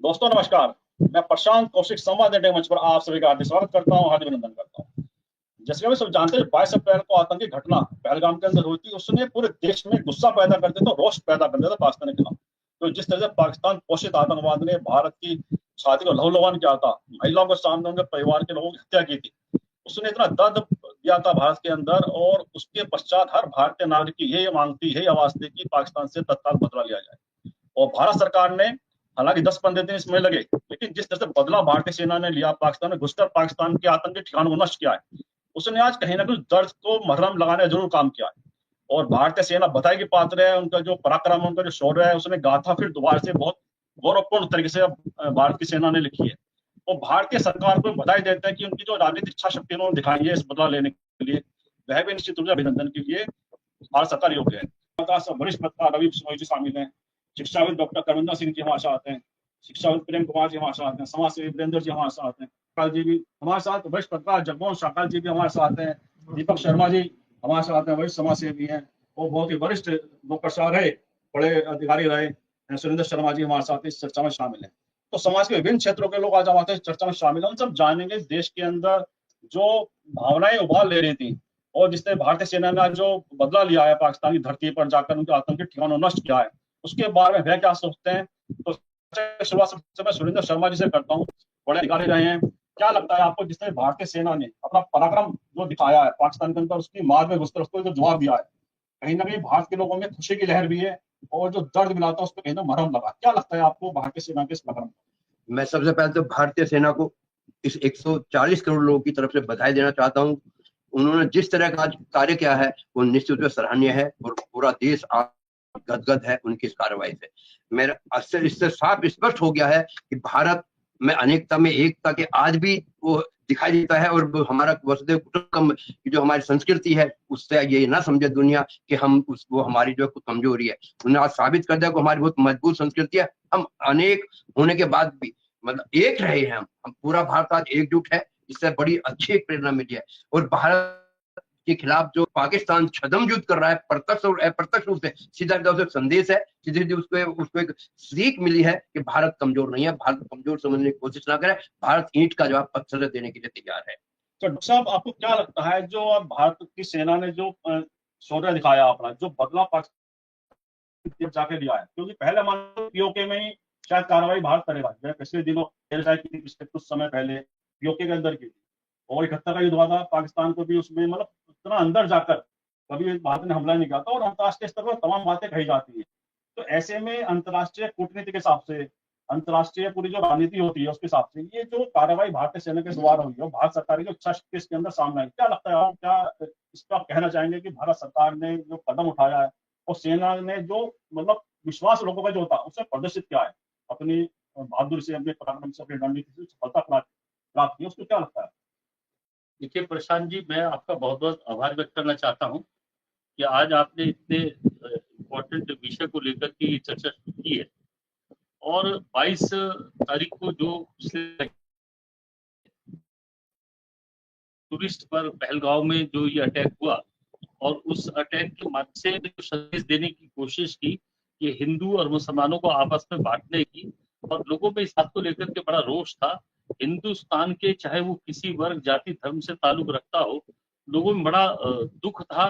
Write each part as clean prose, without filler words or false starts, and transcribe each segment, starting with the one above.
दोस्तों नमस्कार। मैं प्रशांत कौशिक संवाद इंडिया मंच पर आप सभी का हार्दिक स्वागत करता हूं, हार्दिक अभिनंदन करता हूं। जैसे कि हम सब जानते हैं 22 अप्रैल को आतंकी घटना पहलगाम के अंदर हुई थी। उसने पूरे देश में गुस्सा पैदा कर दिया था, रोष पैदा कर दिया था पाकिस्तान के खिलाफ। तो जिस तरह से पाकिस्तान पोषित आतंकवाद ने भारत की छाती को लहूलुहान किया था, महिलाओं के सामने उनके परिवार के लोगों की हत्या की थी, उसने इतना दर्द दिया था भारत के अंदर। और उसके पश्चात हर भारतीय नागरिक की यही मांग थी, यही आवाज थी कि पाकिस्तान से तत्काल बदला लिया जाए। और भारत सरकार ने, हालांकि 10-15 दिन इसमें लगे, लेकिन जिस तरह से बदला भारतीय सेना ने लिया, पाकिस्तान में घुसकर पाकिस्तान के आतंकी ठिकानों को नष्ट किया है, उसने आज कहीं ना कहीं दर्द को मरहम लगाने का जरूर काम किया है। और भारतीय सेना बधाई की पात्र है। उनका जो पराक्रम, उनका जो शौर्य है, उसने गाथा फिर दोबारा से बहुत गौरवपूर्ण तरीके से भारत की सेना ने लिखी है। और भारतीय सरकार को बधाई देते हैं कि उनकी जो राजनीतिक इच्छा शक्ति उन्होंने दिखाई है इस बदला लेने के लिए, वह भी निश्चित रूप से अभिनंदन के लिए भारत सरकार योग्य है। वरिष्ठ पत्रकार रवि बिश्नोई जी शामिल हैं, शिक्षाविद डॉक्टर करविंदर सिंह जी हमारे साथ हैं, शिक्षाविद प्रेम कुमार जी हमारे साथ हैं, समाज सेवी वीरेंद्र जी हमारे साथ हैं, शाकाल जी भी हमारे साथ, वरिष्ठ पत्रकार जगमोहन शाकाल जी भी हमारे साथ हैं, दीपक शर्मा जी हमारे साथ हैं, वरिष्ठ समाज सेवी हैं, वो बहुत ही वरिष्ठ लोकप्रसार रहे, बड़े अधिकारी रहे, सुरेंद्र शर्मा जी हमारे साथ इस चर्चा में शामिल हैं। तो समाज के विभिन्न क्षेत्रों के लोग आज हमारे चर्चा में शामिल हैं। हम सब जानेंगे देश के अंदर जो भावनाएं उबाल ले रही थी और जिसने भारतीय सेना ने जो बदला लिया है, पाकिस्तान की धरती पर जाकर उनके आतंकी ठिकानों नष्ट किया है, उसके बारे में वह क्या सोचते हैं। तो शुरुआत सबसे मैं सुरेंद्र शर्मा जी से करता हूँ, बड़े अधिकारी रहे हैं। क्या लगता है आपको, जिसने भारतीय सेना ने अपना पराक्रम जो दिखाया है पाकिस्तान के अंदर, उसकी मार में घुसकर उसको जो जवाब दिया है, कहीं ना कहीं भारत के लोगों में खुशी की लहर भी है और जो दर्द मिला था उसको कहीं ना मरहम लगा। क्या लगता है आपको भारतीय सेना के इस पराक्रम? मैं सबसे पहले तो भारतीय सेना को इस 140 करोड़ लोगों की तरफ से बधाई देना चाहता हूँ। उन्होंने जिस तरह का कार्य किया है वो निश्चित रूप से सराहनीय है और पूरा देश गदगद है उनकी इस कार्रवाई से। मेरा अक्सर इससे साफ स्पष्ट हो गया है कि भारत में अनेकता में एकता के आज भी वो दिखाई देता है। और हमारा वसुधैव कुटुंबकम की जो हमारी संस्कृति है, उससे ये ना समझे दुनिया कि हम वो हमारी जो कमजोरी है। उन्होंने आज साबित कर दिया कि हमारी बहुत मजबूत संस्कृति है। हम अनेक होने के बाद भी मतलब एक रहे हैं। हम पूरा भारत आज एकजुट है, इससे बड़ी अच्छी प्रेरणा मिली है। और भारत के खिलाफ जो पाकिस्तान छद्म युद्ध कर रहा है, प्रत्यक्ष और अप्रत्यक्ष रूप से सीधा सीधा संदेश है, सीधे उसको एक सीख मिली है कि भारत कमजोर नहीं है। भारत कमजोर समझने की कोशिश ना करे, भारत ईंट का जवाब पत्थर से देने के लिए तैयार है। तो डॉक्टर साहब, आपको क्या लगता है जो भारत की सेना ने जो शौर्य दिखाया, अपना जो बदला पाकिस्तान जाके लिया है, क्योंकि पहले मान पीओके में ही शायद कार्रवाई भारत करेगा, पिछले दिनों कुछ समय पहले पीओके के अंदर की थी और 71 का युद्ध हुआ था, पाकिस्तान को भी उसमें मतलब इतना अंदर जाकर कभी भारत ने हमला नहीं किया था। और अंतर्राष्ट्रीय स्तर पर तमाम बातें कही जाती है। तो ऐसे में अंतर्राष्ट्रीय कूटनीति के हिसाब से, अंतर्राष्ट्रीय पूरी जो राजनीति होती है उसके हिसाब से ये जो कार्रवाई भारतीय सेना के द्वारा हुई है, भारत सरकार की जो इच्छा शक्ति इसके अंदर सामने आई, क्या लगता है आप, क्या इस पर आप कहना चाहेंगे कि भारत सरकार ने जो कदम उठाया है और सेना ने जो मतलब विश्वास लोगों का जो था उससे प्रदर्शित किया है, अपनी बहादुरी से, अपने पराक्रम से, अपनी रणनीति से सफलता प्राप्त की, उसको क्या लगता है? देखिए प्रशांत जी, मैं आपका बहुत बहुत आभार व्यक्त करना चाहता हूं कि आज आपने इतने इम्पोर्टेंट विषय को लेकर के चर्चा की है। और 22 तारीख को जो टूरिस्ट पर पहलगांव में जो ये अटैक हुआ और उस अटैक के माध्यम से जो संदेश देने की कोशिश की कि हिंदू और मुसलमानों को आपस में बांटने की, और लोगों में इस बात को लेकर के बड़ा रोष था। हिंदुस्तान के चाहे वो किसी वर्ग, जाति, धर्म से ताल्लुक रखता हो, लोगों में बड़ा दुख था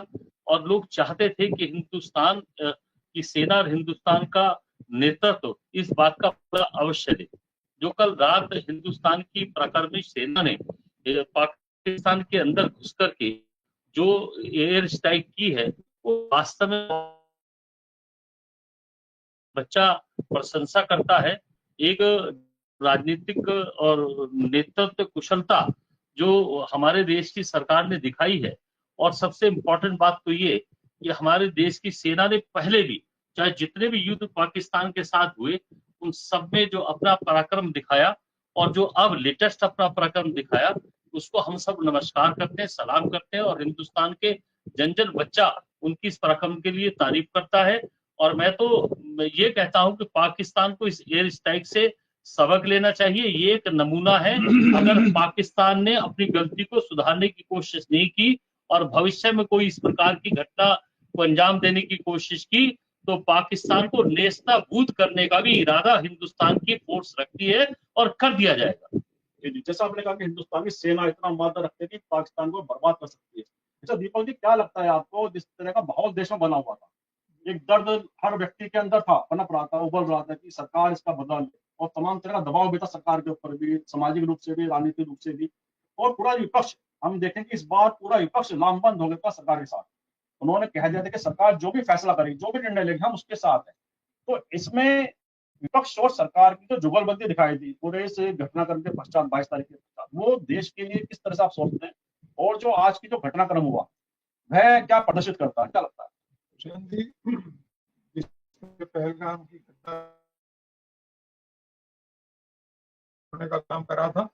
और लोग चाहते थे कि हिंदुस्तान की सेना और हिंदुस्तान का नेतृत्व इस बात का पूरा अवश्य दे। जो कल रात हिंदुस्तान की पराक्रमी सेना ने पाकिस्तान के अंदर घुस करके जो एयर स्ट्राइक की है, वो वास्तव में बच्चा प्रशंसा करता है। एक राजनीतिक और नेतृत्व कुशलता जो हमारे देश की सरकार ने दिखाई है। और सबसे इम्पोर्टेंट बात तो ये कि हमारे देश की सेना ने पहले भी, चाहे जितने भी युद्ध पाकिस्तान के साथ हुए, उन सब में जो अपना पराक्रम दिखाया और जो अब लेटेस्ट अपना पराक्रम दिखाया, उसको हम सब नमस्कार करते हैं, सलाम करते हैं। और हिंदुस्तान के जन जन बच्चा उनकी इस पराक्रम के लिए तारीफ करता है। और मैं तो ये कहता हूं कि पाकिस्तान को इस एयर स्ट्राइक से सबक लेना चाहिए। ये एक नमूना है। अगर पाकिस्तान ने अपनी गलती को सुधारने की कोशिश नहीं की और भविष्य में कोई इस प्रकार की घटना को अंजाम देने की कोशिश की, तो पाकिस्तान को नेस्तनाबूद करने का भी इरादा हिंदुस्तान की फोर्स रखती है और कर दिया जाएगा। जैसा आपने कहा कि हिंदुस्तानी सेना इतना मात्रा रखती है कि पाकिस्तान को बर्बाद कर सकती है। अच्छा दीपक जी, क्या लगता है आपको, जिस तरह का माहौल देश में बना हुआ था, एक दर्द हर व्यक्ति के अंदर था, पनप रहा था, उबल रहा था कि सरकार इसका बदला ले, और तमाम तरह का दबाव भी था सरकार के ऊपर भी, सामाजिक रूप से भी, राजनीतिक रूप से भी, और पूरा विपक्ष, हम देखें कि इस बार पूरा विपक्ष लामबंद हो गया था सरकार के साथ। उन्होंने कह दिया था कि सरकार जो भी फैसला करेगी, जो भी निर्णय लेगी, हम उसके साथ हैं। तो इसमें विपक्ष और सरकार की जो जुगलबंदी दिखाई दी पूरे से घटनाक्रम के पश्चात 22 तारीख के पश्चात, वो देश के लिए किस तरह से आप सोचते हैं, और जो आज की जो घटनाक्रम हुआ वह क्या प्रदर्शित करता है, क्या लगता है? जी, पहलगाम की घटना होने का काम करा था,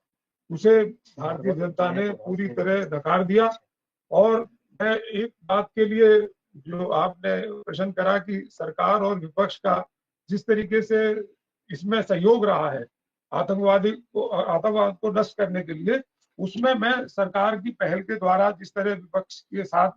उसे भारतीय जनता ने पूरी तरह नकार दिया। और मैं एक बात के लिए, जो आपने प्रश्न करा कि सरकार और विपक्ष का जिस तरीके से इसमें सहयोग रहा है आतंकवाद को नष्ट करने के लिए, उसमें मैं सरकार की पहल के द्वारा जिस तरह विपक्ष के साथ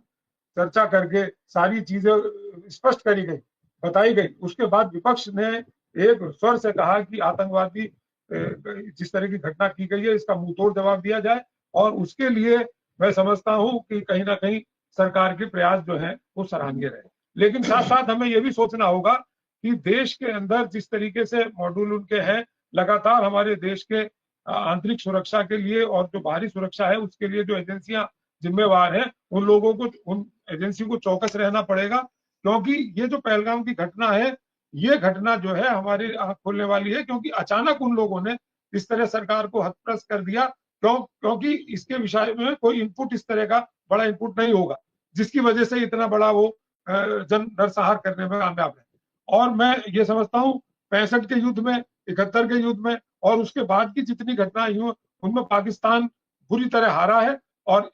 चर्चा करके सारी चीजें स्पष्ट करी गई, बताई गई, उसके बाद विपक्ष ने एक स्वर से कहा कि आतंकवादी जिस तरह की घटना की गई है इसका मुंहतोड़ जवाब दिया जाए। और उसके लिए मैं समझता हूं कि कहीं ना कहीं सरकार के प्रयास जो है वो सराहनीय रहे। लेकिन साथ साथ हमें ये भी सोचना होगा कि देश के अंदर जिस तरीके से मॉड्यूल उनके हैं, लगातार हमारे देश के आंतरिक सुरक्षा के लिए और जो बाहरी सुरक्षा है उसके लिए जो एजेंसियां जिम्मेवार हैं, उन लोगों को, उन एजेंसी को चौकस रहना पड़ेगा। क्योंकि ये जो पहलगाम की घटना है, ये घटना जो है हमारी आंख खोलने वाली है, क्योंकि अचानक उन लोगों ने इस तरह सरकार को हतप्रस्त कर दिया। क्योंकि इसके विषय में कोई इनपुट इस तरह का बड़ा इनपुट नहीं होगा जिसकी वजह से इतना बड़ा वो जन नरसंहार करने में कामयाब है। और मैं ये समझता हूँ 65 के युद्ध में, 71 के युद्ध में और उसके बाद की जितनी घटनाएं हुई उनमें पाकिस्तान बुरी तरह हारा है। और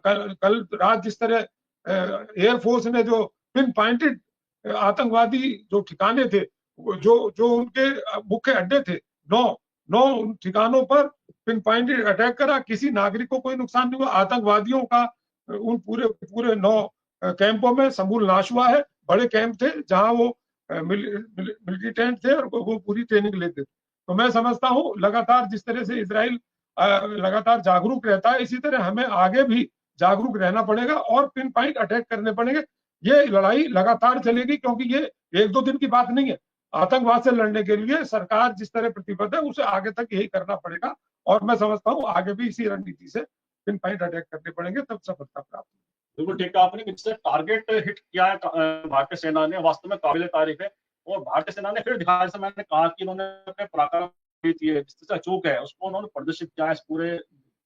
कल रात जिस तरह एयरफोर्स ने जो पिन पॉइंटेड आतंकवादी जो ठिकाने थे, जो उनके मुख्य अड्डे थे, 9 ठिकानों पर पिन पॉइंटेड अटैक करा, किसी नागरिक को कोई नुकसान नहीं हुआ। आतंकवादियों का उन पूरे 9 कैंपों में समूल नाश हुआ है। बड़े कैंप थे जहां वो मिलिट्री टेंट थे और वो पूरी ट्रेनिंग लेते थे। तो मैं समझता हूँ लगातार जिस तरह से इजराइल लगातार जागरूक रहता है, इसी तरह हमें आगे भी जागरूक रहना पड़ेगा और पिन पॉइंट अटैक करने पड़ेंगे। ये लड़ाई लगातार चलेगी, क्योंकि ये 1-2 दिन की बात नहीं है। आतंकवाद से लड़ने के लिए सरकार जिस तरह प्रतिबद्ध है उसे आगे तक यही करना पड़ेगा। और मैं समझता हूँ आगे भी इसी रणनीति से पिन पॉइंट अटैक करने पड़ेंगे, तब सफलता प्राप्त होगी। बिल्कुल ठीक है आपने, जिससे टारगेट हिट किया है भारतीय सेना ने, वास्तव में काबिल तारीफ है। और भारतीय सेना ने फिर दिखाया, जैसे मैंने कहा कि उन्होंने अपने पराक्रम जिस तरह चूक है उसको उन्होंने प्रदर्शित किया इस पूरे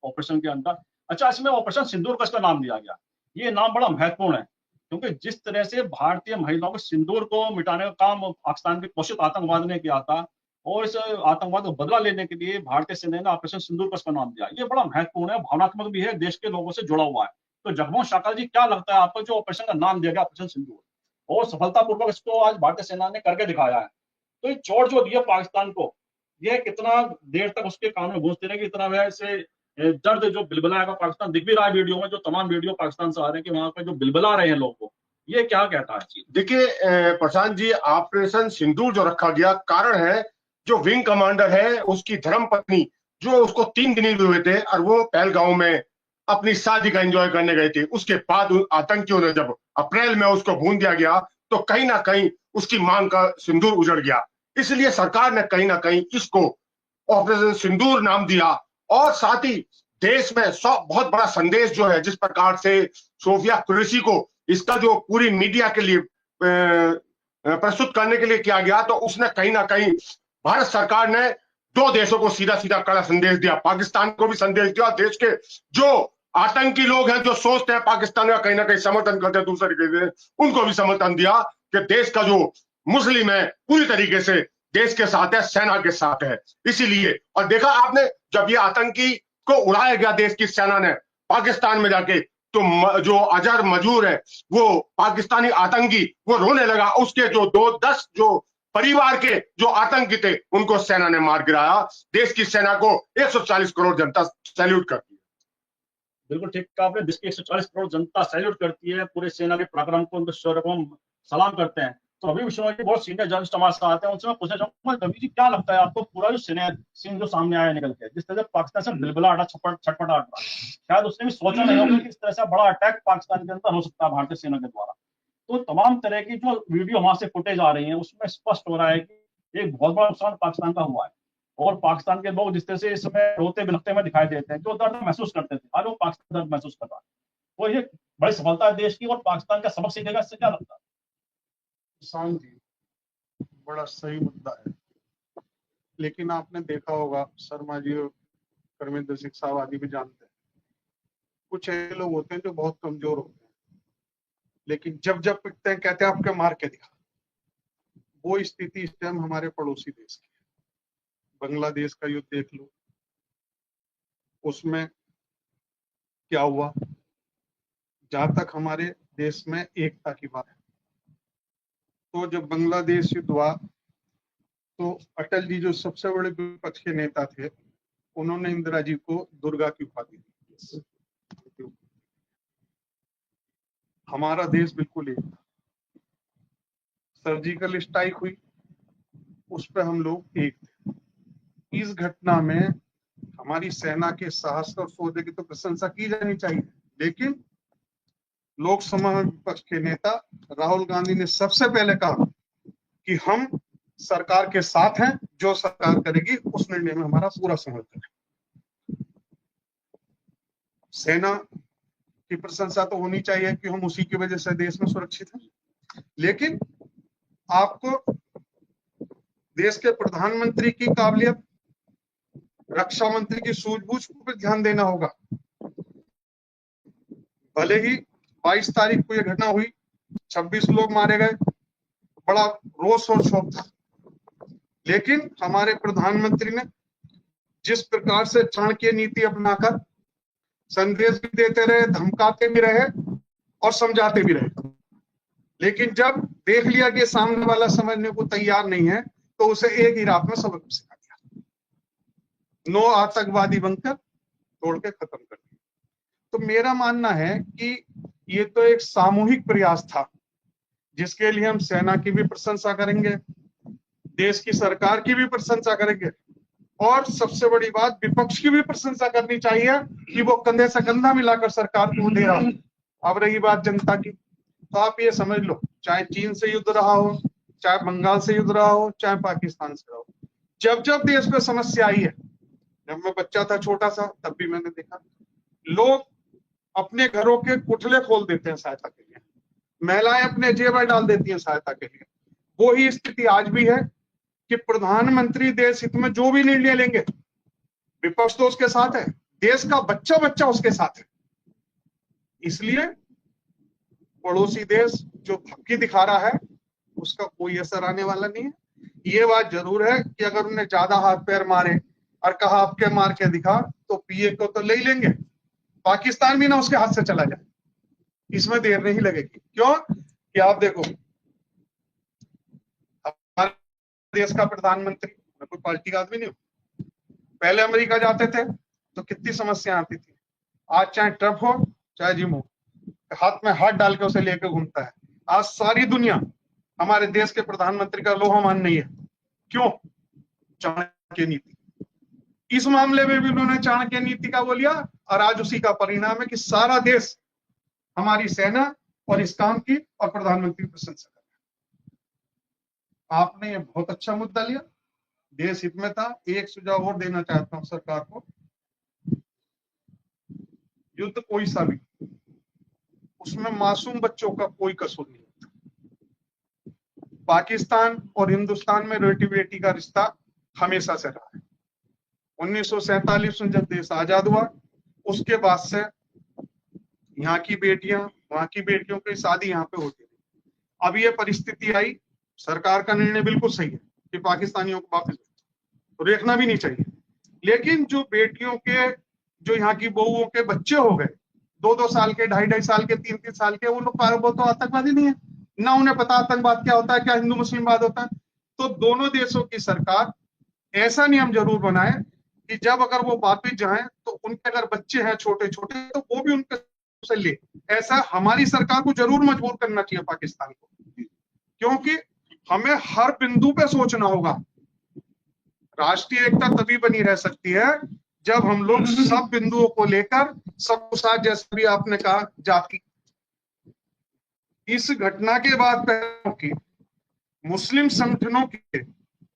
ऑपरेशन के अंदर। अच्छा, इसमें ऑपरेशन सिंदूर का इसका नाम दिया गया, ये नाम बड़ा महत्वपूर्ण है, क्योंकि जिस तरह से भारतीय महिलाओं के सिंदूर को मिटाने का काम पाकिस्तान के घोषित आतंकवाद ने किया था, और इस आतंकवाद को बदला लेने के लिए भारतीय सेना ने ऑपरेशन सिंदूर का इसका नाम दिया। ये बड़ा महत्वपूर्ण है, भावनात्मक भी है, देश के लोगों से जुड़ा हुआ है। तो जगमोहन शाकल जी, क्या लगता है आपको, जो ऑपरेशन का नाम दिया गया ऑपरेशन सिंदूर, और सफलतापूर्वक इसको आज भारतीय सेना ने करके दिखाया है, तो ये चोट जो दिया पाकिस्तान को, ये कितना देर तक उसके कान में गूंजते रहेगी, इतना वैसे दर्द जो बिलबिलाएगा पाकिस्तान, दिख भी रहा है वीडियो में, जो तमाम वीडियो पाकिस्तान से आ रहे हैं कि वहां पे जो बिलबिला रहे हैं लोग को, ये क्या कहता है? देखिए प्रशांत जी, ऑपरेशन सिंदूर जो रखा गया, कारण है जो विंग कमांडर है उसकी धर्मपत्नी, जो उसको 3 दिन हुए थे और वो पहलगांव में अपनी शादी का एंजॉय करने गए थे। उसके बाद आतंकियों ने जब अप्रैल में उसको भून दिया गया, तो कहीं ना कहीं उसकी मांग का सिंदूर उजड़ गया। इसलिए सरकार ने कहीं ना कहीं इसको ऑपरेशन सिंदूर नाम दिया। और साथ ही देश में बहुत बड़ा संदेश जो है, जिस प्रकार से सोफिया कुरैशी को इसका जो पूरी मीडिया के लिए प्रस्तुत करने के लिए किया गया, तो उसने कहीं ना कहीं भारत सरकार ने 2 देशों को सीधा सीधा कड़ा संदेश दिया। पाकिस्तान को भी संदेश दिया, देश के जो आतंकी लोग हैं जो सोचते हैं पाकिस्तान का कहीं ना कहीं समर्थन करते हैं दूसरे तरीके से, उनको भी समर्थन दिया कि देश का जो मुस्लिम है पूरी तरीके से देश के साथ है, सेना के साथ है। इसीलिए, और देखा आपने, जब ये आतंकी को उड़ाया गया देश की सेना ने पाकिस्तान में जाके, तो जो अजहर मजूर है वो पाकिस्तानी आतंकी, वो रोने लगा। उसके जो 10 जो परिवार के जो आतंकी थे उनको सेना ने मार गिराया। देश की सेना को 140 करोड़ जनता सैल्यूट करती है। बिल्कुल ठीक कहा आपने, देश की 140 करोड़ जनता सैल्यूट करती है, पूरे सेना के पराक्रम को, उनके शौर्य को हम सलाम करते हैं। तो रवि बिश्नोई के बहुत सीनियर जर्नलिस्ट हमारे साथ आते हैं, उनसे मैं पूछना चाहूंगा, रवि जी क्या लगता है आपको पूरा जो सीन जो सामने आया निकल के, जिस तरह से पाकिस्तान से बिलबिलाहट छटपटाहट रहा, शायद उसने भी सोचा नहीं होगा कि इस तरह से बड़ा अटैक पाकिस्तान के अंदर हो सकता है भारतीय सेना के द्वारा। तो तमाम तरह की जो वीडियो वहां से फुटेज आ रही है उसमें स्पष्ट हो रहा है कि एक बहुत बड़ा नुकसान पाकिस्तान का हुआ है, और पाकिस्तान के लोग जिस तरह से इस समय रोते बिलखते हुए दिखाई देते हैं, जो दर्द महसूस करते थे आज वो पाकिस्तान दर्द महसूस कर रहा है। तो ये बड़ी सफलता है देश की, और पाकिस्तान का सबक सीखेगा, इससे क्या लगता है? किसान जी, बड़ा सही मुद्दा है, लेकिन आपने देखा होगा, शर्मा जी और कर्मेंद्र सिंह साहब आदि भी जानते हैं, कुछ ऐसे लोग होते हैं जो बहुत कमजोर होते हैं, लेकिन जब जब पिटते हैं कहते हैं आपके मार के दिखा। वो स्थिति इस टाइम हमारे पड़ोसी देश की है। बांग्लादेश का युद्ध देख लो, उसमें क्या हुआ। जहां तक हमारे देश में एकता की बात है, तो जब बांग्लादेश युद्ध हुआ तो अटल जी जो सबसे बड़े विपक्ष के नेता थे, उन्होंने इंदिरा जी को दुर्गा की उपाधि दी। हमारा देश बिल्कुल एक था। सर्जिकल स्ट्राइक हुई, उस पर हम लोग एक थे। इस घटना में हमारी सेना के साहस और शौर्य की तो प्रशंसा की जानी चाहिए, लेकिन लोकसभा में विपक्ष के नेता राहुल गांधी ने सबसे पहले कहा कि हम सरकार के साथ हैं, जो सरकार करेगी उस निर्णय में हमारा पूरा समर्थन है। सेना की प्रशंसा तो होनी चाहिए कि हम उसी की वजह से देश में सुरक्षित हैं, लेकिन आपको देश के प्रधानमंत्री की काबिलियत, रक्षा मंत्री की सूझबूझ पर ध्यान देना होगा। भले ही 22 तारीख को यह घटना हुई, 26 लोग मारे गए, बड़ा रोष और क्षोभ था, लेकिन हमारे प्रधानमंत्री ने जिस प्रकार से चाणक्य नीति अपनाकर संदेश भी देते रहे, धमकाते भी रहे और समझाते भी रहे, लेकिन जब देख लिया कि सामने वाला समझने को तैयार नहीं है, तो उसे एक ही रात में सबक सिखा दिया, 9 आतंकवादी बनकर तोड़ के खत्म कर दिया। तो मेरा मानना है कि ये तो एक सामूहिक प्रयास था, जिसके लिए हम सेना की भी प्रशंसा करेंगे, देश की सरकार की भी प्रशंसा करेंगे, और सबसे बड़ी बात विपक्ष की भी प्रशंसा करनी चाहिए कि वो कंधे से कंधा मिलाकर सरकार को दे रहा है। अब रही बात जनता की, तो आप ये समझ लो, चाहे चीन से युद्ध रहा हो, चाहे बंगाल से युद्ध रहा हो, चाहे पाकिस्तान से रहा हो, जब जब देश में समस्या आई है, जब मैं बच्चा था छोटा सा, तब भी मैंने देखा लोग अपने घरों के कुठले खोल देते हैं सहायता के लिए, महिलाएं अपने जेवर डाल देती हैं सहायता के लिए। वो ही स्थिति आज भी है कि प्रधानमंत्री देश हित में जो भी निर्णय लेंगे, विपक्ष तो उसके साथ है, देश का बच्चा बच्चा उसके साथ है। इसलिए पड़ोसी देश जो धमकी दिखा रहा है, उसका कोई असर आने वाला नहीं है। ये बात जरूर है कि अगर उन्हें ज्यादा हाथ पैर मारे और कहा आपके मार के दिखा, तो पीए को तो ले ही लेंगे, पाकिस्तान भी ना उसके हाथ से चला जाए, इसमें देर नहीं लगेगी। क्यों कि आप देखो, हमारे देश का प्रधानमंत्री, मैं कोई पार्टी का आदमी नहीं हूं, पहले अमेरिका जाते थे तो कितनी समस्या आती थी। आज चाहे ट्रम्प हो चाहे जिम हो, हाथ में हाथ डाल के उसे लेकर घूमता है। आज सारी दुनिया हमारे देश के प्रधानमंत्री का लोहा मान नहीं है। क्यों? चाणक्य नीति। इस मामले में भी उन्होंने चाणक्य नीति का वो लिया, और आज उसी का परिणाम है कि सारा देश हमारी सेना और इस काम की और प्रधानमंत्री की प्रशंसा कर रहा है। आपने ये बहुत अच्छा मुद्दा लिया, देश हित में था। एक सुझाव और देना चाहता हूं सरकार को, युद्ध कोई सा भी, उसमें मासूम बच्चों का कोई कसूर नहीं होता। पाकिस्तान और हिंदुस्तान में रोटी बेटी का रिश्ता हमेशा से रहा है। 1947 में जब देश आजाद हुआ, उसके बाद से यहाँ की बेटियां, वहां की बेटियों की शादी यहाँ पे होती थी। अब ये परिस्थिति आई, सरकार का निर्णय बिल्कुल सही है कि पाकिस्तानियों को वापस तो देखना भी नहीं चाहिए, लेकिन जो बेटियों के, जो यहाँ की बहुओं के बच्चे हो गए 2-2 साल के, 2.5-2.5 साल के, 3-3 साल के, वो लोग वो तो आतंकवादी नहीं है ना, उन्हें पता आतंकवाद क्या होता है, क्या हिंदू मुस्लिमवाद होता है। तो दोनों देशों की सरकार ऐसा नियम जरूर बनाए कि जब अगर वो वापिस जाएं तो उनके अगर बच्चे हैं छोटे छोटे, तो वो भी उनके से ले। ऐसा हमारी सरकार को जरूर मजबूर करना चाहिए पाकिस्तान को, क्योंकि हमें हर बिंदु पे सोचना होगा। राष्ट्रीय एकता तभी बनी रह सकती है जब हम लोग सब बिंदुओं को लेकर सबको साथ, जैसे भी आपने कहा, जाति। इस घटना के बाद की मुस्लिम संगठनों के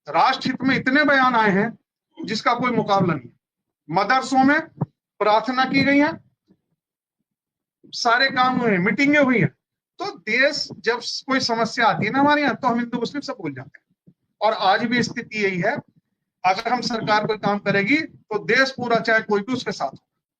राष्ट्र हित में इतने बयान आए हैं जिसका कोई मुकाबला नहीं। मदरसों में प्रार्थना की गई है, सारे काम हुए हैं, मीटिंगें हुई हैं। तो देश जब कोई समस्या आती है ना हमारे यहाँ, तो हम हिंदू मुस्लिम सब भूल जाते हैं। और आज भी स्थिति यही है। अगर हम सरकार कोई काम करेगी तो देश पूरा, चाहे कोई भी, उसके साथ।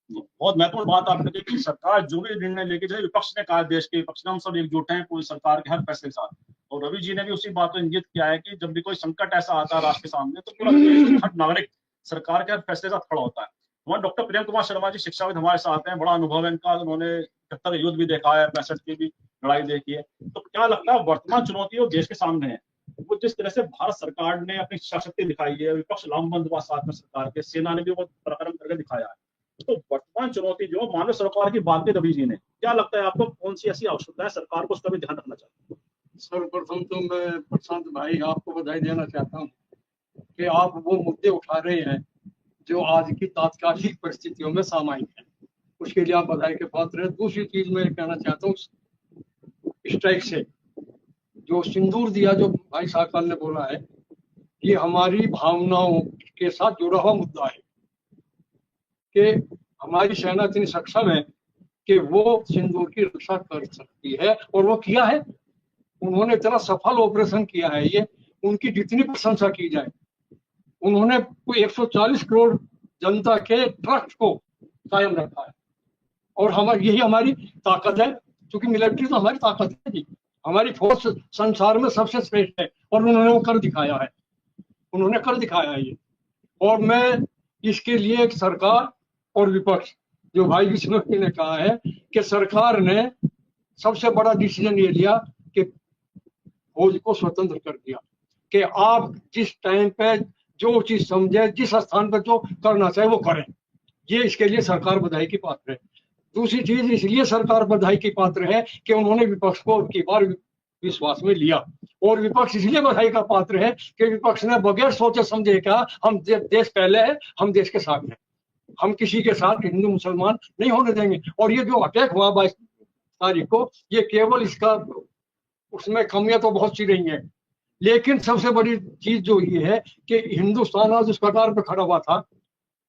बहुत महत्वपूर्ण बात आपने कही कि सरकार जो भी निर्णय लेके जाए, विपक्ष ने कहा, देश के विपक्ष ने, हम सब एकजुट हैं पूरी सरकार के हर फैसले के साथ। और रवि जी ने भी उसी बात को इंगित किया है कि जब भी कोई संकट ऐसा आता है राष्ट्र के सामने, तो पूरा देश, हर नागरिक सरकार के हर फैसले के साथ खड़ा होता है। हमारे डॉक्टर प्रेम कुमार शर्मा जी शिक्षाविद हमारे साथ हैं, बड़ा अनुभव है इनका, उन्होंने 71 युद्ध भी देखा है, 65 की भी लड़ाई देखी है। तो क्या लगता है वर्तमान चुनौतियों देश के सामने है, वो जिस तरह से भारत सरकार ने अपनी इच्छा शक्ति दिखाई है, विपक्ष लामबंद हुआ साथ में सरकार के, सेना ने भी वो पराक्रम करके दिखाया है, तो वर्तमान चुनौती जो मानव सरकार की बात की रवि जी ने, क्या लगता है आपको कौन सी ऐसी आवश्यकता है, सरकार को उसका भी ध्यान रखना चाहिए? सर्वप्रथम तो मैं प्रशांत भाई आपको बधाई देना चाहता हूँ कि आप वो मुद्दे उठा रहे हैं जो आज की तात्कालिक परिस्थितियों में सामायिक है, उसके लिए आप बधाई के पात्र हैं। दूसरी चीज मैं कहना चाहता हूँ, स्ट्राइक से जो सिंदूर दिया, जो भाई साहब ने बोला है, ये हमारी भावनाओं के साथ जुड़ा हुआ मुद्दा है कि हमारी सेना इतनी सक्षम है कि वो सिंदूर की रक्षा कर सकती है, और वो किया है। उन्होंने इतना सफल ऑपरेशन किया है, ये उनकी जितनी प्रशंसा की जाए। उन्होंने 140 करोड़ जनता के ट्रस्ट को कायम रखा है, और यही हमारी ताकत है, क्योंकि मिलिट्री तो हमारी ताकत है जी। हमारी फौज संसार में सबसे श्रेष्ठ है, और उन्होंने वो कर दिखाया है, उन्होंने कर दिखाया है ये। और मैं इसके लिए एक सरकार और विपक्ष, जो भाई विष्णु ने कहा है कि सरकार ने सबसे बड़ा डिसीजन ये लिया कि फौज को स्वतंत्र कर दिया, कि आप जिस टाइम पे जो चीज समझे, जिस स्थान पर जो करना चाहे वो करें। ये इसके लिए सरकार बधाई की पात्र है। दूसरी चीज, इसलिए सरकार बधाई की पात्र है कि उन्होंने विपक्ष को की बार विश्वास में लिया, और विपक्ष इसलिए बधाई का पात्र है कि विपक्ष ने बगैर सोचे समझे कहा हम देश पहले है, हम देश के साथ हैं, हम किसी के साथ हिंदू मुसलमान नहीं होने देंगे। और ये जो अटैक हुआ 22 तारीख को, ये केवल इसका, उसमें कमियां तो बहुत सी रही हैं, लेकिन सबसे बड़ी चीज जो ये है कि हिंदुस्तान आज उस कतार पर खड़ा हुआ था,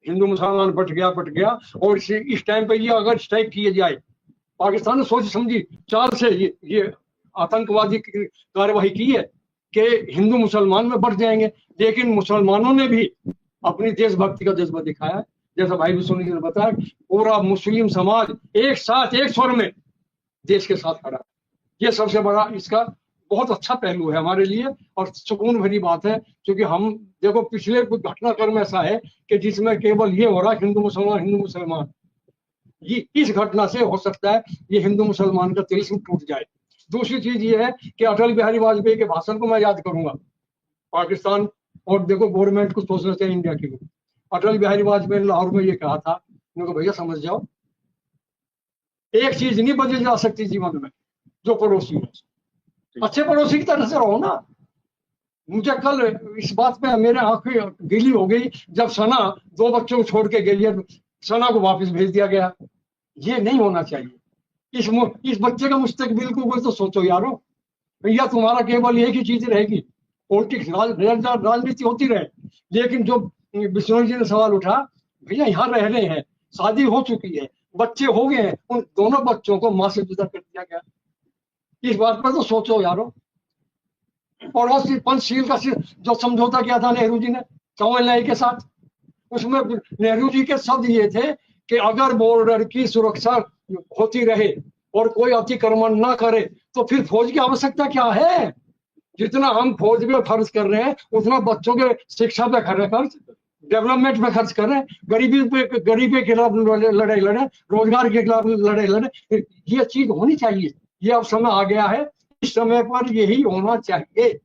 हिंदू मुसलमान बट गया, और इस टाइम पे ये अगर स्ट्राइक किए जाए, पाकिस्तान ने सोच समझी चाल से ये आतंकवादी कार्यवाही की है कि हिंदू मुसलमान में बढ़ जाएंगे, लेकिन मुसलमानों ने भी अपनी देशभक्ति का जज्बा दिखाया। जैसा भाई विष्णु जी ने बताया, पूरा मुस्लिम समाज एक साथ, एक स्वर में देश के साथ खड़ा। ये सबसे बड़ा इसका बहुत अच्छा पहलू है हमारे लिए, और सुकून भरी बात है, क्योंकि हम देखो पिछले घटनाक्रम ऐसा है कि जिसमें केवल ये हो रहा है हिंदू मुसलमान। ये इस घटना से हो सकता है ये हिंदू मुसलमान का तिलिस्म टूट जाए। दूसरी चीज ये है कि अटल बिहारी वाजपेयी के भाषण को मैं याद करूंगा। पाकिस्तान और देखो गवर्नमेंट को सोचना चाहिए इंडिया के लिए। अटल बिहारी वाजपेयी ने लाहौर में ये कहा था, उनको भैया समझ जाओ, एक चीज नहीं बदली जा सकती जीवन में, जो पड़ोसी है, अच्छे पड़ोसी की तरह से रहो ना। मुझे कल इस बात पे मेरे आंखें गीली हो गई जब सना 2 बच्चों को छोड़ के गई है, सना को वापस भेज दिया गया। ये नहीं होना चाहिए। इस बच्चे का मुस्तकबिल को तो सोचो यारो, भैया तुम्हारा केवल एक ही चीज रहेगी, पॉलिटिक्स, राजनीति होती रहे। लेकिन जो विष्णु जी ने सवाल उठा, भैया यहाँ रह रहे हैं, शादी हो चुकी है, बच्चे हो गए हैं, उन दोनों बच्चों को मां से जुदा कर दिया गया। इस बात पर तो सोचो यारो। पड़ोसी पंचशील का जो समझौता किया था नेहरू जी ने कंवल के साथ, उसमें नेहरू जी के शब्द ये थे कि अगर बॉर्डर की सुरक्षा होती रहे और कोई अतिक्रमण ना करे तो फिर फौज की आवश्यकता क्या है। जितना हम फौज पे खर्च कर रहे हैं उतना बच्चों के शिक्षा पे खर्च, डेवलपमेंट में खर्च कर रहे हैं, गरीबी के खिलाफ लड़ाई लड़े, रोजगार के खिलाफ लड़ाई लड़े। ये चीज होनी चाहिए। ये अब समय आ गया है, इस समय पर यही होना चाहिए।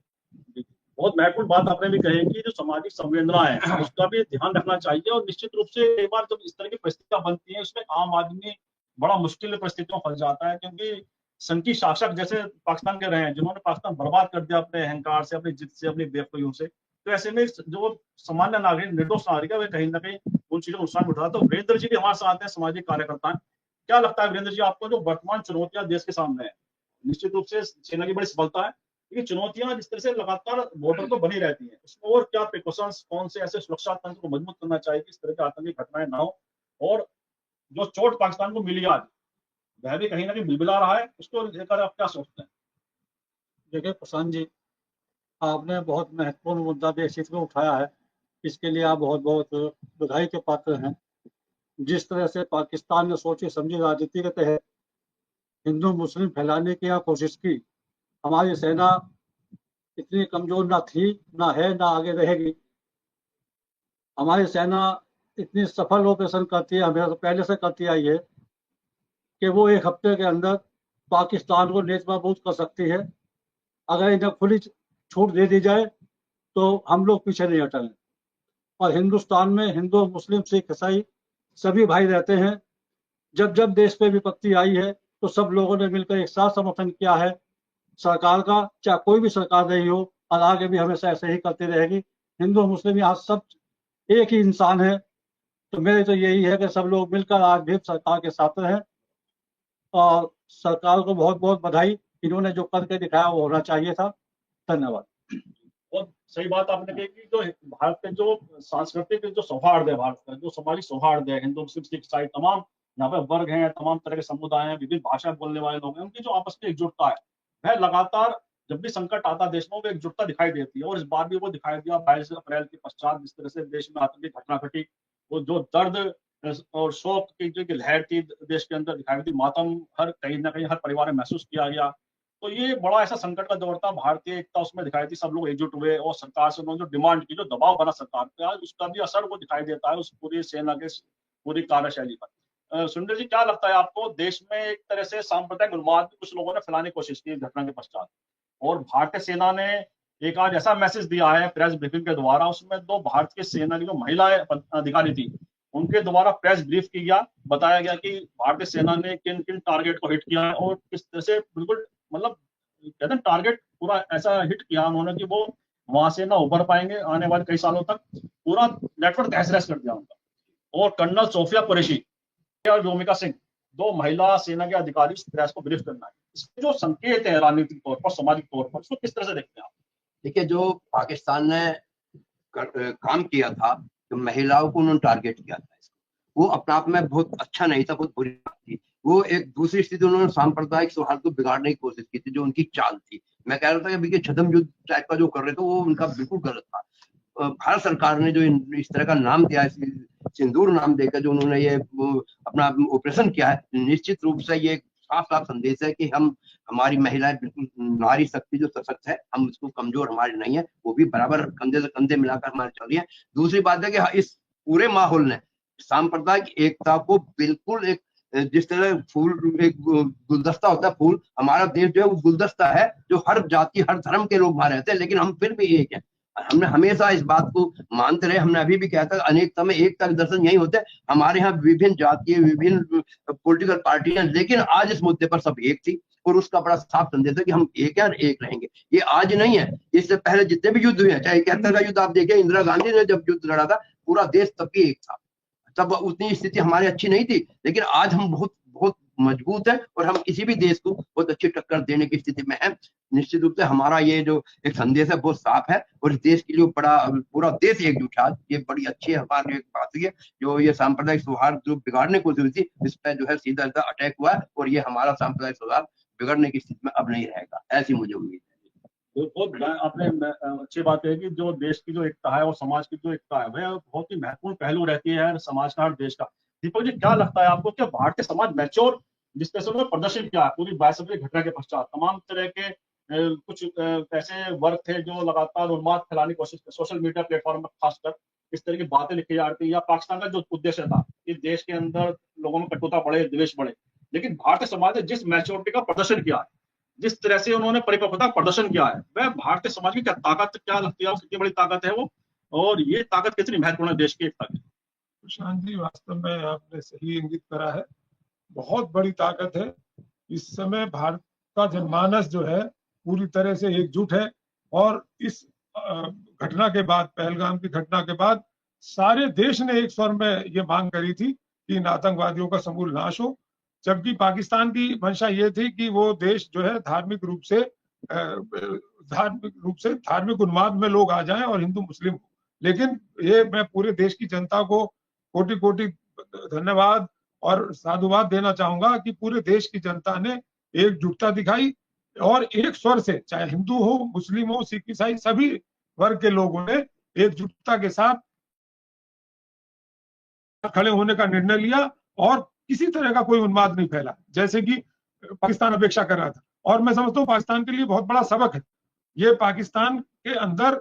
बहुत महत्वपूर्ण बात आपने भी कही कि जो सामाजिक संवेदना है उसका भी ध्यान रखना चाहिए। और निश्चित रूप से एक बार जब इस तरह की परिस्थितियां बनती हैं, उसमें आम आदमी बड़ा मुश्किल परिस्थितियों में फंस जाता है, क्योंकि संघी शासक जैसे पाकिस्तान के रहे हैं, जिन्होंने पाकिस्तान बर्बाद कर दिया अपने अहंकार से, अपनी जिद से, अपनी बेवकूफियों से। तो ऐसे में जो सामान्य नागरिक, निर्दोष नागरिक है, वे कहीं ना कहीं उन चीजों को नुकसान उठा। तो वीरेंद्र जी भी हमारे साथ हैं, सामाजिक कार्यकर्ता हैं। क्या लगता है वीरेंद्र जी आपको, जो वर्तमान चुनौतियां देश के सामने है? निश्चित रूप से सेना की बड़ी सफलता है, लेकिन चुनौतियां जिस तरह से लगातार बॉर्डर पर बनी रहती हैं, उसमें और क्या प्रिकॉशंस, कौन से ऐसे सुरक्षा तंत्र को मजबूत करना चाहिए कि इस तरह की आतंकी घटनाएं ना हो, और जो चोट पाकिस्तान को मिली आज, वह भी कहीं ना कहीं बिलबिला रहा है, उसको लेकर आप क्या सोचते हैं? देखिए प्रशांत जी, आपने बहुत महत्वपूर्ण मुद्दा देश हित में उठाया है, इसके लिए आप बहुत बहुत बधाई के पात्र हैं। जिस तरह से पाकिस्तान ने सोची समझी राजनीति के तहत हिंदू मुस्लिम फैलाने की कोशिश की, हमारी सेना इतनी कमजोर ना थी, ना है, ना आगे रहेगी। हमारी सेना इतनी सफल ऑपरेशन करती है, हमेशा पहले से करती आई है, कि वो एक हफ्ते के अंदर पाकिस्तान को नेस्तनाबूद कर सकती है। अगर इन्हें खुली छूट दे दी जाए तो हम लोग पीछे नहीं हटेंगे। और हिंदुस्तान में हिंदू, मुस्लिम, सिख, ईसाई सभी भाई रहते हैं। जब जब देश पे विपत्ति आई है तो सब लोगों ने मिलकर एक साथ समर्थन किया है सरकार का, चाहे कोई भी सरकार रही हो, और आगे भी हमेशा ऐसे ही करती रहेगी। हिंदू मुस्लिम यहाँ सब एक ही इंसान है। तो मेरे तो यही है कि सब लोग मिलकर आज भी सरकार के साथ रहें, और सरकार को बहुत बहुत बधाई। इन्होंने जो करके दिखाया वो होना चाहिए था। धन्यवाद। बहुत सही बात आपने कही कि जो भारत के जो सांस्कृतिक जो सौहार्द है, भारत का जो सामाजिक सौहार्द है, हिंदू मुस्लिम सिख ईसाई तमाम यहाँ पे वर्ग हैं, तमाम तरह के समुदाय हैं, विभिन्न भाषा बोलने वाले लोग हैं, उनकी जो आपस में एकजुटता है, वह लगातार जब भी संकट आता है देश में, वो एकजुटता दिखाई देती है। और इस बार भी वो दिखाई दिया 22 अप्रैल के पश्चात, जिस तरह से देश में आतंकी घटना घटी, वो जो दर्द और शोक की जो लहर थी देश के अंदर दिखाई दी, मातम हर कहीं ना कहीं हर परिवार में महसूस किया गया। तो ये बड़ा ऐसा संकट का दौर था, भारतीय एकता उसमें दिखाई दी, सब लोग एकजुट हुए, और सरकार से उन्होंने जो डिमांड की, जो दबाव बना सरकार पे, आज उसका भी असर वो दिखाई देता है उस पूरी सेना के पूरी कार्यशैली पर। सुंदर जी, क्या लगता है आपको, देश में एक तरह से सांप्रदायिक उन्माद भी कुछ लोगों ने फैलाने की कोशिश की घटना के पश्चात, और भारतीय सेना ने एक आज ऐसा मैसेज दिया है प्रेस ब्रीफिंग के द्वारा, उसमें 2 भारतीय सेना की जो महिला अधिकारी थी उनके द्वारा प्रेस ब्रीफ किया, बताया गया कि भारतीय सेना ने किन किन टारगेट को हिट किया है, और किस तरह से बिल्कुल मतलब कहते हैं टारगेट पूरा ऐसा हिट किया उन्होंने कि वो वहां से ना उभर पाएंगे आने वाले कई सालों तक। पूरा नेटवर्क तहस-नहस कर दिया उनका। और कर्नल सोफिया कुरैशी और रोमिका सिंह, 2 महिला सेना के अधिकारी इस प्रेस को ब्रीफ करना है। इसके जो संकेत है राजनीतिक तौर पर, सामाजिक तौर पर, उसको किस तरह से देखते हैं आप? देखिए, जो पाकिस्तान ने काम किया था, तो महिलाओं को उन्होंने टारगेट किया था, वो अपने आप में बहुत अच्छा नहीं था, बहुत बुरी बात थी। वो एक दूसरी स्थिति, उन्होंने सांप्रदायिक सौहार्द को बिगाड़ने की कोशिश की थी, जो उनकी चाल थी। मैं कह रहा था कि छद्म युद्ध टाइप का जो कर रहे थे वो उनका बिल्कुल गलत था। भारत सरकार ने जो इस तरह का नाम दिया, सिंदूर नाम देकर जो उन्होंने ये अपना ऑपरेशन किया है, निश्चित रूप से ये साफ साफ संदेश है कि हमारी महिलाएं बिल्कुल नारी शक्ति जो सशक्त है, हम उसको कमजोर हमारी नहीं है, वो भी बराबर कंधे से कंधे मिलाकर हमारे चल रही है। दूसरी बात है कि इस पूरे माहौल ने सांप्रदायिक एकता को बिल्कुल एक, जिस तरह फूल एक गुलदस्ता होता है, फूल, हमारा देश जो है वो गुलदस्ता है, जो हर जाति हर धर्म के लोग वहां रहते हैं, लेकिन हम फिर भी एक हैं। हमने हमेशा इस बात को मानते रहे। हमने अभी भी कहता है अनेकता में एकता के दर्शन यही होते हैं। हमारे यहाँ विभिन्न जातीय, विभिन्न पॉलिटिकल पार्टियां, लेकिन आज इस मुद्दे पर सब एक थी, और उसका बड़ा साफ संदेश है कि हम एक हैं और एक रहेंगे। ये आज नहीं है, इससे पहले जितने भी युद्ध हुए हैं, चाहे 71 का युद्ध आप देखें, इंदिरा गांधी ने जब युद्ध लड़ा था, पूरा देश तब भी एक था। तब उतनी स्थिति हमारी अच्छी नहीं थी, लेकिन आज हम बहुत बहुत मजबूत है, और हम किसी भी देश को बहुत अच्छी टक्कर देने की स्थिति में है। निश्चित रूप से हमारा ये जो एक संदेश है बहुत साफ है, और इस देश के लिए बड़ा पूरा देश एकजुट है। ये बड़ी अच्छी हमारी एक बात है, जो ये सांप्रदायिक सौहार्द जो बिगाड़ने की कोशिश थी, इस पर जो है सीधा सीधा अटैक हुआ है, और ये हमारा सांप्रदायिक सौहार्द बिगड़ने की स्थिति में अब नहीं रहेगा, ऐसी मुझे उम्मीद है। बहुत आपने अच्छी बात है कि जो देश की जो एकता है और समाज की जो एकता है, वह बहुत ही महत्वपूर्ण पहलू रहती है समाज का, हर देश का। दीपक जी, क्या लगता है आपको कि भारतीय समाज मैच्योर जिस तरह से उन्होंने प्रदर्शन किया पूरी 22 अप्रैल घटना के पश्चात, तमाम तरह के कुछ ऐसे वर्ग थे जो लगातार उन्माद फैलाने की कोशिश, सोशल मीडिया प्लेटफॉर्म पर खासकर इस तरह की बातें लिखी जा रही थी, या पाकिस्तान का जो उद्देश्य था कि देश के अंदर लोगों में कटुता बढ़े, द्वेष बढ़े, लेकिन भारतीय समाज ने जिस मैच्योरिटी का प्रदर्शन किया है, जिस तरह से उन्होंने परिपक्वता प्रदर्शन किया है, वह भारतीय समाज की क्या ताकत, क्या लगती है, कितनी बड़ी ताकत है वो, और ये ताकत कितनी महत्वपूर्ण है देश की एकता की? प्रशांत जी, वास्तव में आपने सही इंगित करा है, बहुत बड़ी ताकत है। इस समय भारत का जनमानस जो है पूरी तरह से एकजुट है। और इस घटना के बाद, पहलगाम की घटना के बाद, सारे देश ने एक स्वर में ये मांग करी थी कि इन आतंकवादियों का समूल नाश हो। जबकि पाकिस्तान की मंशा ये थी कि वो देश जो है धार्मिक रूप से धार्मिक उन्माद में लोग आ जाएं और हिंदू मुस्लिम हो। लेकिन ये मैं पूरे देश की जनता को कोटि कोटि धन्यवाद और साधुवाद देना चाहूंगा कि पूरे देश की जनता ने एकजुटता दिखाई और एक स्वर से, चाहे हिंदू हो, मुस्लिम हो, सिख, ईसाई, सभी वर्ग के लोगों ने एकजुटता के साथ खड़े होने का निर्णय लिया और किसी तरह का कोई उन्माद नहीं फैला जैसे कि पाकिस्तान अपेक्षा कर रहा था। और मैं समझता हूँ पाकिस्तान के लिए बहुत बड़ा सबक है। ये पाकिस्तान के अंदर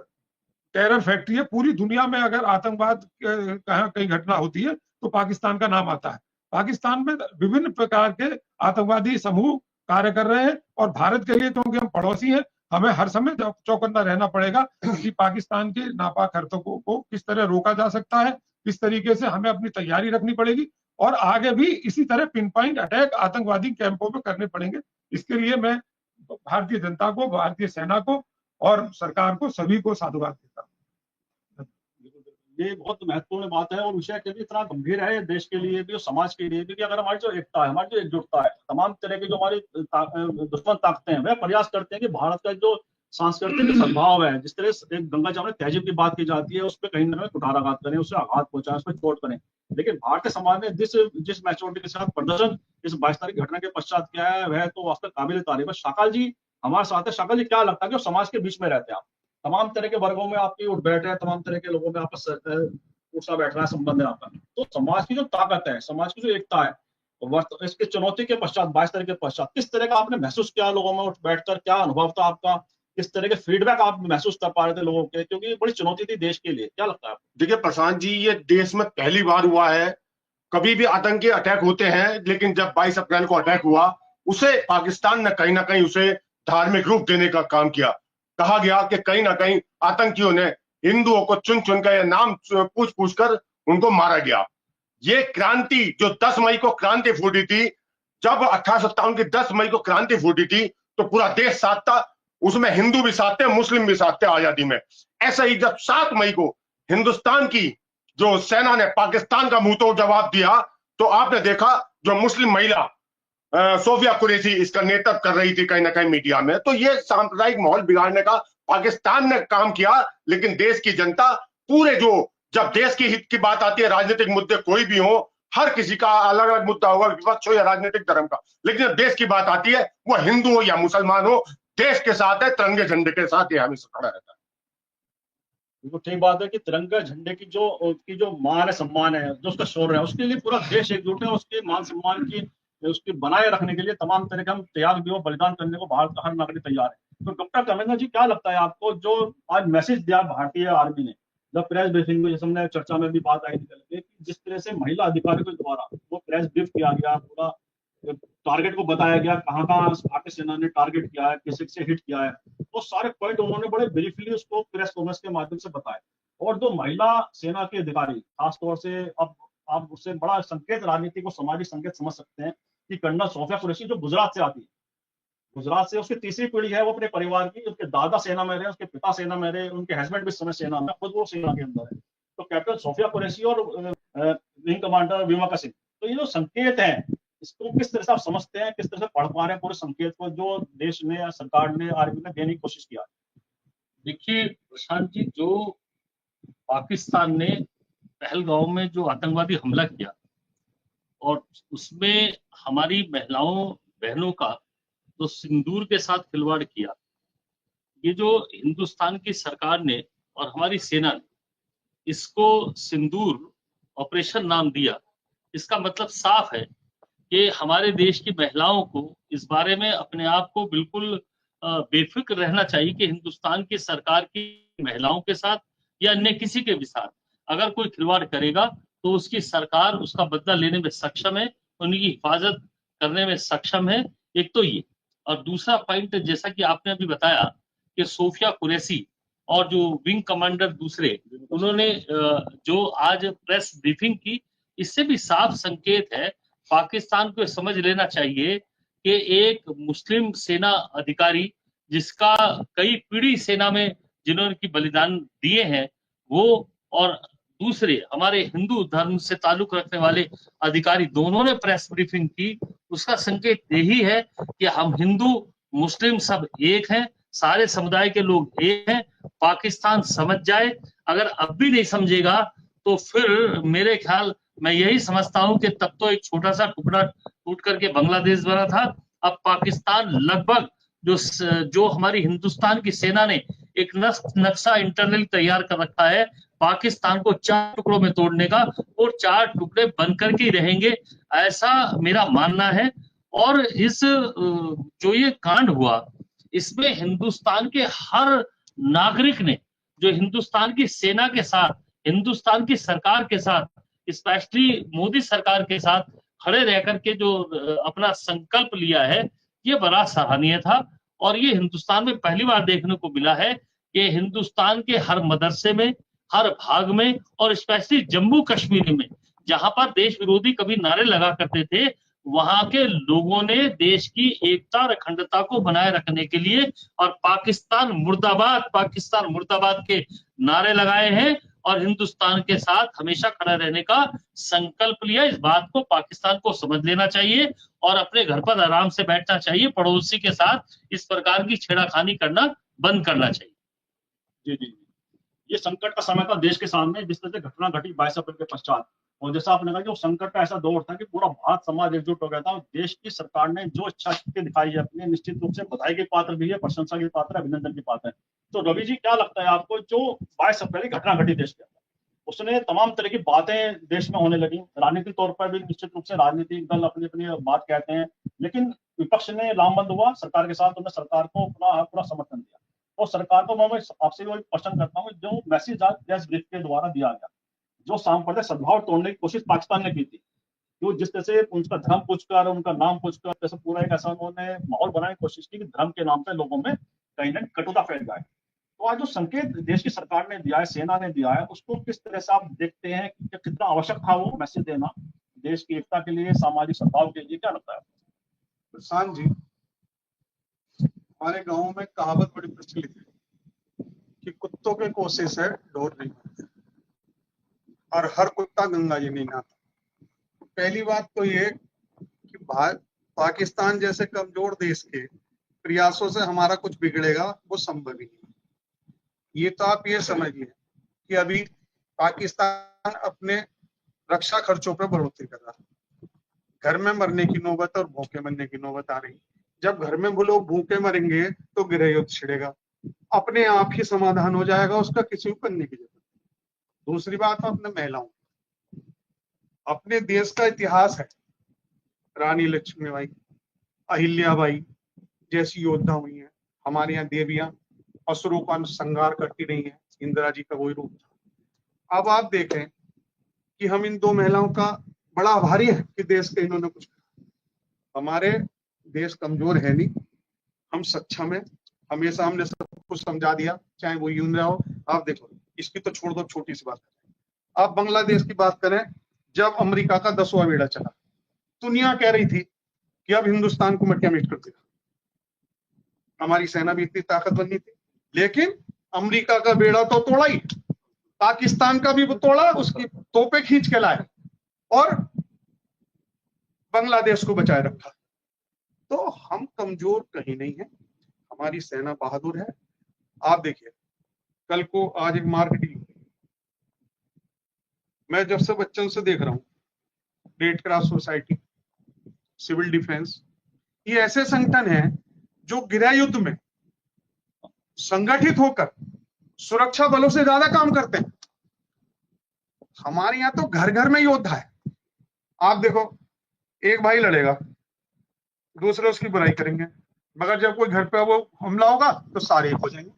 टेरर फैक्ट्री है। पूरी दुनिया में अगर आतंकवाद कहीं कहीं घटना होती है तो पाकिस्तान का नाम आता है। पाकिस्तान में विभिन्न प्रकार के आतंकवादी समूह कार्य कर रहे हैं और भारत के लिए, क्योंकि हम पड़ोसी हैं, हमें हर समय चौकन्ना रहना पड़ेगा कि पाकिस्तान के नापाक हरकतों को किस तरह रोका जा सकता है, किस तरीके से हमें अपनी तैयारी रखनी पड़ेगी और आगे भी इसी तरह पिन पॉइंट अटैक आतंकवादी कैंपों में करने पड़ेंगे। इसके लिए मैं भारतीय जनता को, भारतीय सेना को और सरकार को, सभी को साधुवाद देता हूँ। ये बहुत महत्वपूर्ण बात है और विषय के लिए इतना गंभीर है देश के लिए भी और समाज के लिए भी कि अगर हमारी जो एकता है, हमारी जो एकजुटता है, तमाम तरह की जो हमारी दुश्मन ताकतें हैं वे प्रयास करते हैं कि भारत का जो सांस्कृतिक सद्भाव है, जिस तरह से एक गंगा जमुना तहजीब की बात की जाती है, उस पर कहीं ना कहीं कुठाराघात करें, उससे आघात पहुंचाएं, उस पर चोट करें। लेकिन भारतीय समाज ने जिस मैच्योरिटी के साथ प्रदर्शन इस 22 तारीख घटना के पश्चात किया है वह तो वास्तव काबिल तारीफ है। शाकल जी हमारे साथ है। शाकल जी, क्या लगता है कि समाज के बीच में रहते हैं आप, तमाम तरह के वर्गों में आपकी उठ बैठ है, तमाम तरह के लोगों में आपस उठना बैठना संबंध है आपका, तो समाज की जो ताकत है, समाज की जो एकता है, इसके चुनौती के पश्चात, 22 तारीख के पश्चात किस तरह का आपने महसूस किया लोगों में उठ बैठकर, क्या अनुभव था आपका, किस तरह के फीडबैक आप महसूस कर पा रहे थे लोगों के, क्योंकि ये बड़ी चुनौती थी देश के लिए, क्या लगता है आपको? देखिए प्रशांत जी, ये देश में पहली बार हुआ है। कभी भी आतंकी अटैक होते हैं, लेकिन जब 22 अप्रैल को अटैक हुआ उसे पाकिस्तान ने कहीं ना कहीं उसे धार्मिक रूप देने का काम किया। कहा गया कि कहीं ना कहीं आतंकियों ने हिंदुओं को चुन चुन कर नाम पूछ पूछ कर उनको मारा गया। ये क्रांति जो 10 मई को क्रांति फूटी थी, जब 1857 की 10 मई को क्रांति फूटी थी तो पूरा देश साथ था, उसमें हिंदू भी साथ थे, मुस्लिम भी साथ थे आजादी में। ऐसा ही जब 7 मई को हिंदुस्तान की जो सेना ने पाकिस्तान का मुंह तोड़ जवाब दिया तो आपने देखा जो मुस्लिम महिला सोफिया कुरैशी इसका नेतृत्व कर रही थी कहीं ना कहीं मीडिया में, तो ये सांप्रदायिक माहौल बिगाड़ने का पाकिस्तान ने काम किया। लेकिन देश की जनता पूरे, जो जब देश की हित की बात आती है, राजनीतिक मुद्दे कोई भी हो, हर किसी का अलग अलग मुद्दा होगा, विपक्ष हो या राजनीतिक धर्म का, लेकिन जब देश की बात आती है, वो हिंदू हो या मुसलमान हो, देश के साथ है, तिरंगे झंडे के साथ ये हमेशा खड़ा रहता है। बिल्कुल ठीक बात है कि तिरंगा झंडे की जो मान है, सम्मान है, जो उसका शौर्य है, उसके लिए पूरा देश एकजुट है। उसके मान सम्मान की उसकी बनाए रखने के लिए तमाम तरह के हम त्याग भी हो, बलिदान करने को भारत का हर नागरिक तैयार है। तो डॉक्टर कमेंद्र जी, क्या लगता है आपको जो आज मैसेज दिया भारतीय आर्मी ने, जब प्रेस ब्रीफिंग में, जैसे हमने चर्चा में भी बात आई निकल के, जिस तरह से महिला अधिकारियों के द्वारा वो प्रेस ब्रीफ किया गया, पूरा टारगेट को बताया गया, कहाँ कहाँ भारतीय सेना ने टारगेट किया है, किसी से हिट किया है, वो सारे पॉइंट उन्होंने बड़े ब्रीफली उसको प्रेस कॉन्फ्रेंस के माध्यम से बताए। और जो महिला सेना के अधिकारी, खासतौर से अब आप उससे बड़ा संकेत, राजनीति को सामाजिक संकेत समझ सकते हैं कि कर्नल सोफिया कुरैशी जो गुजरात से आती है, गुजरात से उसकी तीसरी पीढ़ी है, वो अपने परिवार की, उसके दादा सेना में रहे, उसके पिता सेना में रहे, उनके हस्बैंड भी समय सेना में, खुद वो सेना के अंदर है। तो कैप्टन सोफिया कुरैशी और विंग कमांडर विमाका सिंह, तो ये जो संकेत है, इसको किस तरह से आप समझते हैं, किस तरह से पढ़ पा रहे हैं पूरे संकेत को जो देश ने या सरकार ने आर्मी ने देने की कोशिश किया? देखिए प्रशांत जी, जो पाकिस्तान ने पहलगांव में जो आतंकवादी हमला किया और उसमें हमारी महिलाओं बहनों का तो सिंदूर के साथ खिलवाड़ किया, ये जो हिंदुस्तान की सरकार ने और हमारी सेना ने इसको सिंदूर ऑपरेशन नाम दिया, इसका मतलब साफ है कि हमारे देश की महिलाओं को इस बारे में अपने आप को बिल्कुल बेफिक्र रहना चाहिए कि हिंदुस्तान की सरकार की महिलाओं के साथ या अन्य किसी के भी साथ अगर कोई खिलवाड़ करेगा तो उसकी सरकार उसका बदला लेने में सक्षम है, उनकी हिफाजत करने में सक्षम है। एक तो ये, और दूसरा पॉइंट जैसा कि आपने अभी बताया कि सोफिया कुरैशी और जो विंग कमांडर दूसरे, उन्होंने जो आज प्रेस ब्रीफिंग की, इससे भी साफ संकेत है, पाकिस्तान को समझ लेना चाहिए कि एक मुस्लिम सेना अधिकारी जिसका कई पीढ़ी सेना में जिन्होंने की बलिदान दिए हैं वो, और दूसरे हमारे हिंदू धर्म से ताल्लुक रखने वाले अधिकारी, दोनों ने प्रेस ब्रीफिंग की। उसका संकेत यही है कि हम हिंदू मुस्लिम सब एक हैं, सारे समुदाय के लोग एक हैं। पाकिस्तान समझ जाए, अगर अब भी नहीं समझेगा तो फिर मेरे ख्याल मैं यही समझता हूं कि तब तो एक छोटा सा टुकड़ा टूट करके बांग्लादेश बना था, अब पाकिस्तान लगभग जो हमारी हिंदुस्तान की सेना ने एक नक्शा इंटरनली तैयार कर रखा है पाकिस्तान को 4 टुकड़ों में तोड़ने का, और 4 टुकड़े बनकर के रहेंगे, ऐसा मेरा मानना है। और इस जो ये कांड हुआ इसमें हिंदुस्तान के हर नागरिक ने, जो हिंदुस्तान की सेना के साथ, हिंदुस्तान की सरकार के साथ, स्पेशली मोदी सरकार के साथ खड़े रह करके जो अपना संकल्प लिया है, ये बड़ा सराहनीय था। और ये हिंदुस्तान में पहली बार देखने को मिला है कि हिंदुस्तान के हर मदरसे में, हर भाग में, और स्पेशली जम्मू कश्मीर में जहां पर देश विरोधी कभी नारे लगा करते थे, वहां के लोगों ने देश की एकता और अखंडता को बनाए रखने के लिए और पाकिस्तान मुर्दाबाद के नारे लगाए हैं और हिंदुस्तान के साथ हमेशा खड़ा रहने का संकल्प लिया। इस बात को पाकिस्तान को समझ लेना चाहिए और अपने घर पर आराम से बैठना चाहिए, पड़ोसी के साथ इस प्रकार की छेड़ाखानी करना बंद करना चाहिए। जी जी, ये संकट का समय था देश के सामने, जिस तरह से घटना घटी 22 अप्रैल के पश्चात, और जैसा आपने कहा कि वो संकट का ऐसा दौर था कि पूरा भारत समाज एकजुट हो गया था और देश की सरकार ने जो इच्छा शक्ति दिखाई है अपने, निश्चित रूप से बधाई के पात्र भी है, प्रशंसा के पात्र है, अभिनंदन के पात्र है। तो रवि जी, क्या लगता है आपको, जो 22 अप्रैल की घटना घटी देश के अंदर, उसने तमाम तरह की बातें देश में होने लगी, राजनीतिक तौर पर भी निश्चित रूप से राजनीतिक दल अपनी अपनी बात कहते हैं, लेकिन विपक्ष ने लामबंद हुआ सरकार के साथ, उन्होंने सरकार को पूरा समर्थन दिया। और सरकार को मैं आपसे भी प्रश्न करता हूँ, जो मैसेज आज प्रेस ब्रीफ के द्वारा दिया गया, जो सांप्रदायिक सद्भाव तोड़ने की कोशिश पाकिस्तान ने की थी, जो जिस तरह से उनका धर्म पूछकर, उनका नाम पूछकर, जैसे पूरा एक ऐसा उन्होंने माहौल बनाने की कोशिश की कि धर्म के नाम पे लोगों में कहीं ना कटुता फैल जाए, तो आज जो संकेत देश की सरकार ने दिया है, सेना ने दिया है, उसको किस तरह से आप देखते हैं कि कितना आवश्यक था वो मैसेज देना देश की एकता के लिए, सामाजिक सद्भाव के लिए, क्या लगता है? प्रशांत जी, हमारे गांव में कहावत बड़ी प्रचलित है कि कुत्तों के कोसे से ढोर नहीं बनते और हर कुत्ता गंगा जी नहीं नहाता। पहली बात तो ये कि पाकिस्तान जैसे कमजोर देश के प्रयासों से हमारा कुछ बिगड़ेगा वो संभव ही नहीं। ये तो आप ये समझिए कि अभी पाकिस्तान अपने रक्षा खर्चों पर बढ़ोतरी कर रहा है, घर में मरने की नौबत और भूखे मरने की नौबत आ रही। जब घर में वो लोग भूखे मरेंगे तो गृह युद्ध छिड़ेगा, अपने आप ही समाधान हो जाएगा, उसका किसी को करने की जरूरत नहीं। दूसरी बात, अपने महिलाओं, अपने देश का इतिहास है, रानी लक्ष्मीबाई, अहिल्याबाई जैसी योद्धा हुई हैं, हमारे यहाँ देवियां असुरों का संहार करती रही हैं, इंदिरा जी का वही रूप था। अब आप देखें कि हम इन 2 महिलाओं का बड़ा आभारी है कि देश के इन्होंने कुछ, हमारे देश कमजोर है नहीं, हम सक्षम है, हमेशा हमने सब कुछ समझा दिया, चाहे वो यूनिया हो। आप देखो, इसकी तो छोड़ दो, छोटी सी बात करें, आप बांग्लादेश की बात करें, जब अमेरिका का 10वां बेड़ा चला, दुनिया कह रही थी कि अब हिंदुस्तान को मटिया मिट कर देगा, हमारी सेना भी इतनी ताकतवर नहीं थी, लेकिन अमेरिका का बेड़ा तो तोड़ा ही, पाकिस्तान का भी वो तोड़ा, उसकी तोपे खींच के लाए और बांग्लादेश को बचाए रखा। तो हम कमजोर कहीं नहीं है, हमारी सेना बहादुर है। आप देखिए, कल को आज एक मार्केटिंग, मैं जब से बच्चों से देख रहा हूं, red cross society, civil defence, ये ऐसे संगठन हैं जो गृह युद्ध में संगठित होकर सुरक्षा बलों से ज्यादा काम करते हैं। हमारे यहाँ तो घर घर में योद्धा है। आप देखो, एक भाई लड़ेगा, दूसरे उसकी बुराई करेंगे, मगर जब कोई घर पे वो हमला होगा तो सारे एक हो जाएंगे।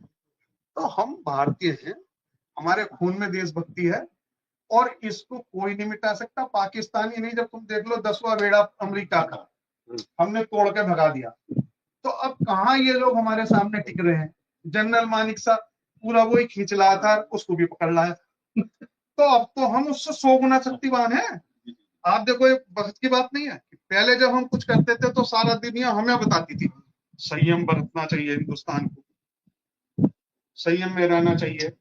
तो हम भारतीय हैं, हमारे खून में देशभक्ति है और इसको कोई नहीं मिटा सकता। पाकिस्तान ही नहीं, जब तुम देख लो 10वां बेड़ा अमेरिका का हमने तोड़ के भगा दिया, तो अब कहाँ ये लोग हमारे सामने टिक रहे हैं। जनरल मानिक सा पूरा वही खींच लाया था, उसको भी पकड़ लाया तो अब तो हम उससे 100 गुना शक्तिवान है। आप देखो, ये बहस की बात नहीं है, पहले जब हम कुछ करते थे तो सारा दुनिया हमें बताती थी संयम बरतना चाहिए, हिंदुस्तान को संयम में रहना चाहिए।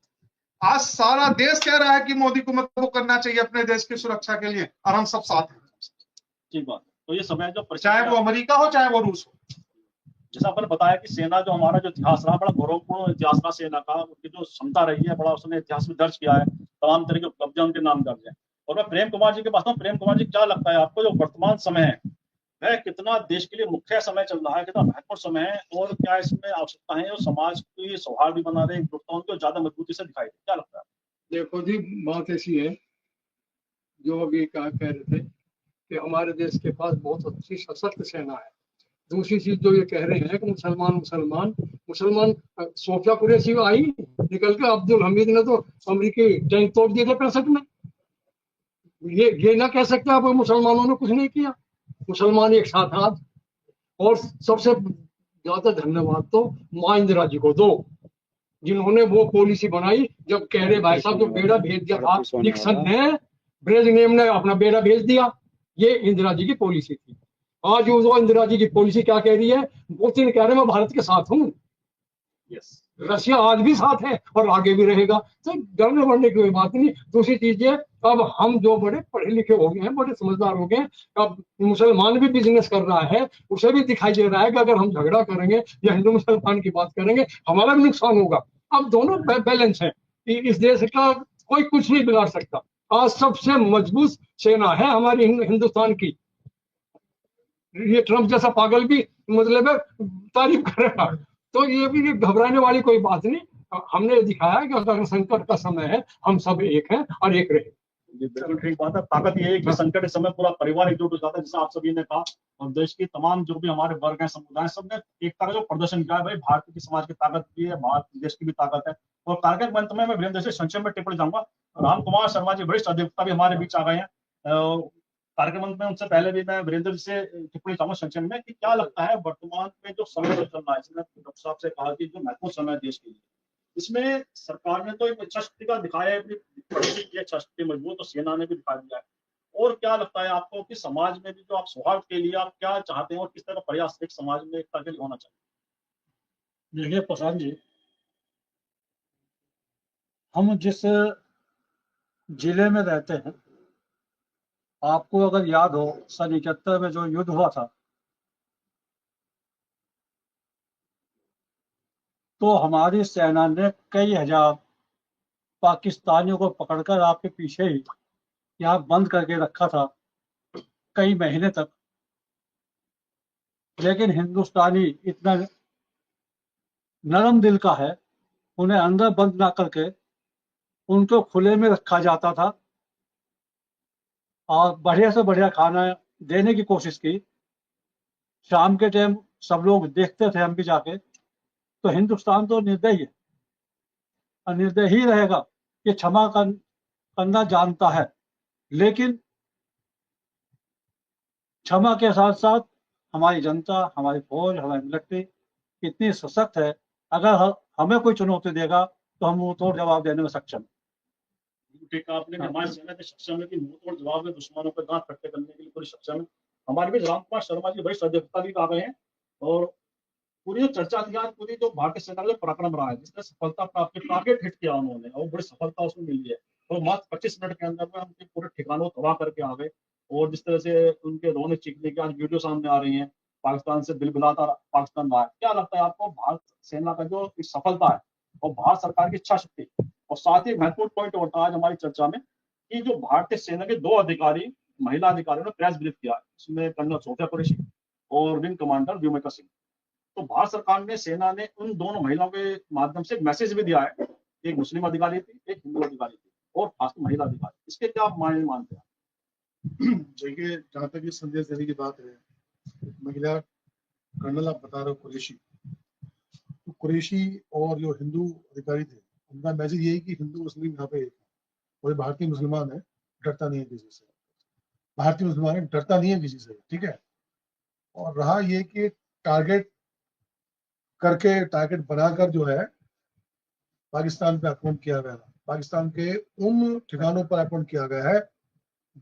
आज सारा देश कह रहा है कि मोदी को मतलब करना चाहिए अपने देश की सुरक्षा के लिए, और हम सब साथ हैं। ठीक बात। तो ये समय जो चाहे वो अमेरिका हो चाहे वो रूस हो। जैसा आपने बताया कि सेना जो हमारा जो इतिहास रहा बड़ा गौरवपूर्ण इतिहास रहा सेना का, उसकी जो क्षमता रही है बड़ा उसने इतिहास में दर्ज किया है, तमाम तरह के उपलब्धि उनके नाम दर्ज है। और मैं प्रेम कुमार जी के पास हूँ। प्रेम कुमार जी, क्या लगता है आपको जो वर्तमान समय है वह कितना देश के लिए मुख्य समय चल रहा है, कितना महत्वपूर्ण समय है, और क्या इसमें आवश्यकता है और समाज की सौहार्द भी बना रहे, एकजुटता उनको ज्यादा मजबूती से दिखाई दे, क्या लगता है? देखो जी, बात ऐसी है जो अभी कह रहे थे कि हमारे देश के पास बहुत अच्छी सशक्त सेना है। दूसरी चीज जो ये कह रहे हैं कि मुसलमान सोफिया कुरैशी आई निकल के, अब्दुल हमीद ने तो अमेरिकी टैंक तोड़ दिए थे 65 में। ये ना कह सकते आप मुसलमानों ने कुछ नहीं किया। मुसलमान एक साथ हाथ। और सबसे ज्यादा धन्यवाद तो मां इंदिरा जी को दो, जिन्होंने वो पॉलिसी बनाई। जब कह रहे भाई साहब जो बेड़ा भेज दिया था निक्सन ने, ब्रेजनेव ने अपना बेड़ा भेज दिया, ये इंदिरा जी की पॉलिसी थी। आज वो इंदिरा जी की पॉलिसी क्या कह रही है? पुतिन कह रहे मैं भारत के साथ हूँ। यस, रशिया आज भी साथ है और आगे भी रहेगा, तो डरने बढ़ने की कोई बात नहीं। दूसरी चीज है, अब हम जो बड़े पढ़े लिखे हो गए हैं, बड़े समझदार हो गए हैं, अब मुसलमान भी बिजनेस कर रहा है, उसे भी दिखाई दे रहा है कि अगर हम झगड़ा करेंगे या हिंदू मुसलमान की बात करेंगे हमारा भी नुकसान होगा। अब दोनों बैलेंस है। इस देश का कोई कुछ नहीं बिगाड़ सकता। आज सबसे मजबूत सेना है हमारी हिंदुस्तान की। ये ट्रम्प जैसा पागल भी मतलब है तारीफ करेगा, तो ये भी घबराने वाली कोई बात नहीं। हमने दिखाया कि अगर संकट का समय है हम सब एक हैं और एक रहे। ये बिल्कुल ठीक बात है। ताकत ये है कि संकट के समय पूरा परिवार एकजुट हो जाता है, जैसा आप सभी ने कहा, और देश की तमाम जो भी हमारे वर्ग हैं, समुदाय, सबने एकता का जो प्रदर्शन किया है, भाई भारत की समाज की ताकत भी है, भारत देश की भी ताकत है। और कार्यक्रम के अंत में मैं वीरेंद्र से संक्षेप में टिप्पणी चाहूंगा। राम कुमार शर्मा जी वरिष्ठ अधिवक्ता भी हमारे बीच आ गए हैं कार्यक्रम में। उनसे पहले भी मैं वीरेंद्र जी से टिप्पणी चाहूंगा संक्षेप में कि क्या लगता है वर्तमान में जो समय चल रहा है, इसमें डॉक्टर साहब से कहा कि जो महत्वपूर्ण समय है देश के लिए, इसमें सरकार ने तो एक इच्छा शक्ति का दिखाया है, अपनी इच्छा शक्ति मजबूत, तो सेना ने भी दिखा दिया है। और क्या लगता है आपको कि समाज में भी जो आप सौहार्द के लिए आप क्या चाहते हैं और किस तरह का प्रयास एक समाज में एकता के लिए होना चाहिए? देखिए प्रशांत जी, हम जिस जिले में रहते हैं, आपको अगर याद हो सन 71 में जो युद्ध हुआ था, तो हमारी सेना ने कई हजार पाकिस्तानियों को पकड़कर आपके पीछे ही यहाँ बंद करके रखा था कई महीने तक। लेकिन हिंदुस्तानी इतना नरम दिल का है, उन्हें अंदर बंद ना करके उनको खुले में रखा जाता था और बढ़िया से बढ़िया खाना देने की कोशिश की। शाम के टाइम सब लोग देखते थे, हम भी जाके। तो हिंदुस्तान तो निर्दयी है और निर्दयी ही रहेगा, ये क्षमा करना जानता है। लेकिन क्षमा के साथ साथ हमारी जनता, हमारी फौज, हमारी मिलिट्री इतनी सशक्त है, अगर हमें कोई चुनौती देगा तो हम मुंह तोड़ जवाब देने में सक्षम है। ठीक है, आपने हमारी सेना के सक्षम है कि मुंह तोड़ जवाब में दुश्मनों पर दांत खट्टे करने के लिए पूरी सक्षम है। हमारे भी राम कुमार शर्मा जी वरिष्ठ अधिवक्ता भी आ गए हैं, और पूरी जो चर्चा थी आज, पूरी जो भारतीय सेना का पराक्रम रहा है, जिसने सफलता प्राप्त की, टारगेट हिट किया उन्होंने और बड़ी सफलता उसमें मिली है। और मात्र 25 मिनट के अंदर में उनके पूरे ठिकानों को तबाह करके आ गए। और जिस तरह से उनके रोने चीखने की आज वीडियो सामने आ रही है, पाकिस्तान से दिल बिलाता पाकिस्तान रहा है। क्या लगता है आपको भारत सेना का जो सफलता है और भारत सरकार की इच्छा शक्ति, और साथ ही महत्वपूर्ण पॉइंट होता है आज हमारी चर्चा में कि जो भारतीय सेना के 2 अधिकारी, महिला अधिकारियों ने प्रेस ब्रीफ किया, इसमें कर्नल सोफिया कुरैशी और विंग कमांडर व्योमिका सिंह। तो भारत सरकार ने, सेना ने उन दोनों महिलाओं के माध्यम से एक मैसेज भी दिया है। एक मुस्लिम अधिकारी थी, एक हिंदू अधिकारी थी, और खासकर महिला अधिकारी। इसके क्या आप मायने मानते हैं? देखिए, जहाँ तक ये संदेश देने की बात है, महिला कर्नल आप बता रहे हो कुरैशी, तो कुरैशी और जो हिंदू अधिकारी थे, उनका मैसेज यही कि हिंदू मुस्लिम यहाँ पे एक है, और भारतीय मुसलमान है, डरता नहीं है किसी से। भारतीय मुसलमान है, डरता नहीं है किसी से, ठीक है। और रहा ये कि टारगेट करके, टारगेट बनाकर जो है पाकिस्तान पे आक्रमण किया गया, पाकिस्तान के उन ठिकानों पर आक्रमण किया गया है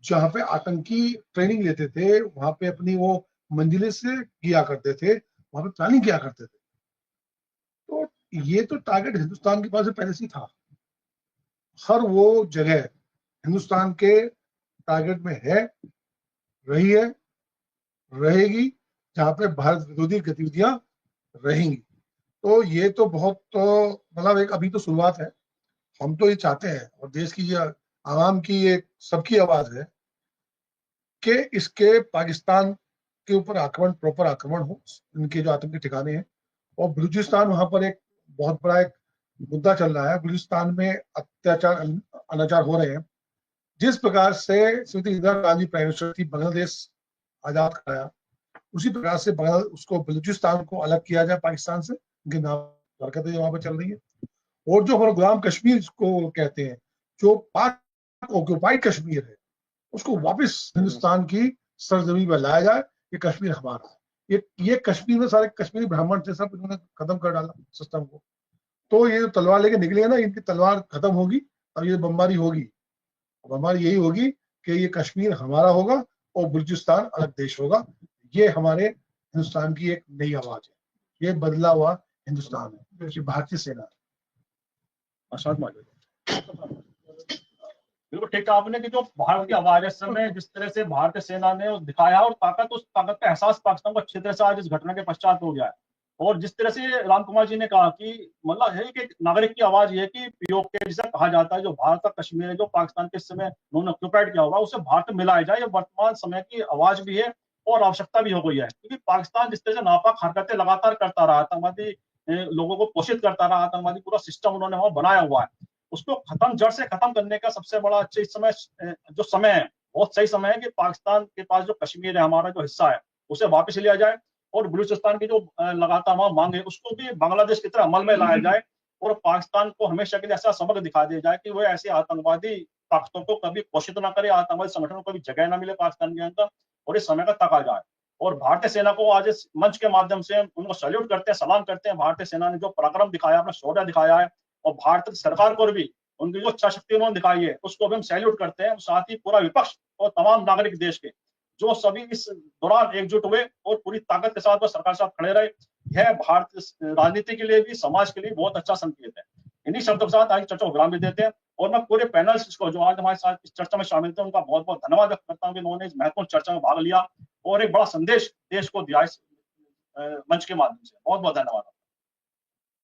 जहाँ पे आतंकी ट्रेनिंग लेते थे, वहां पे अपनी वो मंजिलें से किया करते थे, वहां पे प्लानिंग किया करते थे। तो ये तो टारगेट हिंदुस्तान के पास पहले से ही था। हर वो जगह हिंदुस्तान के टारगेट में है, रही है, रहेगी, जहाँ पे भारत विरोधी गतिविधियां रहेंगी। तो ये तो बहुत मतलब एक अभी तो शुरुआत है। हम तो ये चाहते हैं और देश की ये आवाम की एक सबकी आवाज है कि इसके पाकिस्तान के ऊपर आक्रमण, प्रॉपर आक्रमण हो, इनके जो आतंकी ठिकाने हैं। और बलूचिस्तान, वहां पर एक बहुत बड़ा एक मुद्दा चल रहा है। बलूचिस्तान में अत्याचार, अनाचार हो रहे हैं। जिस प्रकार से श्रीमती इंदिरा गांधी प्राइम मिनिस्टर थी, बांग्लादेश आजाद कराया, उसी प्रकार से उसको बलूचिस्तान को अलग किया जाए पाकिस्तान से। उनके नाम हरकतें वहां पर चल रही है। और जो हमारा गुलाम कश्मीर को कहते हैं, जो पाक ऑक्युपाइड कश्मीर है, उसको वापस हिंदुस्तान की सरजमीन पर लाया जाए। ये कश्मीर हमारा है। ये कश्मीर में सारे कश्मीरी ब्राह्मण थे, सब इन्होंने खत्म कर डाला सिस्टम को। तो ये जो तलवार लेके निकले ना, इनकी तलवार खत्म होगी। अब ये बमबारी होगी, बमबारी यही होगी कि ये कश्मीर हमारा होगा और बलूचिस्तान अलग देश होगा। ये हमारे हिंदुस्तान की एक नई आवाज है। ये बदला हुआ हिंदुस्तान है, ये भारतीय सेना है। बिल्कुल ठीक कहा आपने कि जो भारत की आवाज है, इस समय जिस तरह से भारतीय सेना ने दिखाया और ताकत, उस ताकत का एहसास पाकिस्तान को अच्छी तरह से आज इस घटना के पश्चात हो गया है। और जिस तरह से राम कुमार जी ने कहा कि मतलब है कि एक नागरिक की आवाज ये कि पीओके जिसे कहा जाता है, जो भारत का कश्मीर है, जो पाकिस्तान के इस समय उन्होंने ऑक्युपाइड किया हुआ, उसे भारत में मिलाया जाए। ये वर्तमान समय की आवाज भी है और आवश्यकता भी हो गई है, क्योंकि पाकिस्तान जिस तरह से नापाक हरकतें लगातार करता रहा, आतंकवादी लोगों को पोषित करता रहा, आतंकवादी पूरा सिस्टम उन्होंने वहां बनाया हुआ है, उसको खत्म, जड़ से खत्म करने का सबसे बड़ा अच्छा इस समय जो समय है, बहुत सही समय है कि पाकिस्तान के पास जो कश्मीर है, हमारा जो हिस्सा है, उसे वापस लिया जाए। और बलूचिस्तान की जो लगातार वहां मांग है, उसको भी बांग्लादेश की तरह अमल में लाया जाए। और पाकिस्तान को हमेशा के लिए ऐसा सबक दिखा दिया जाए कि वो ऐसे आतंकवादी ताकतों को कभी पोषित ना करे, आतंकवादी संगठनों को कभी जगह ना मिले पाकिस्तान के अंदर, और इस समय का तका जाए। और भारतीय सेना को आज इस मंच के माध्यम से उनको सैल्यूट करते हैं, सलाम करते हैं। भारतीय सेना ने जो पराक्रम दिखाया, अपना शौर्य दिखाया है, और भारतीय सरकार को भी उनकी जो इच्छा शक्ति उन्होंने दिखाई है, उसको भी हम सैल्यूट करते हैं। साथ ही पूरा विपक्ष और तमाम नागरिक देश के जो सभी इस दौरान एकजुट हुए और पूरी ताकत के साथ वो सरकार के साथ खड़े रहे, यह भारतीय राजनीति के लिए भी, समाज के लिए बहुत अच्छा संकेत है। इन्हीं शब्दों के साथ आज चर्चा को विराम भी देते हैं। और मैं पूरे पैनलिस्ट को जो आज हमारे साथ इस चर्चा में शामिल थे, उनका बहुत बहुत धन्यवाद व्यक्त करता हूँ कि उन्होंने इस महत्वपूर्ण चर्चा में भाग लिया और एक बड़ा संदेश देश को दिया इस मंच के माध्यम से। बहुत बहुत धन्यवाद।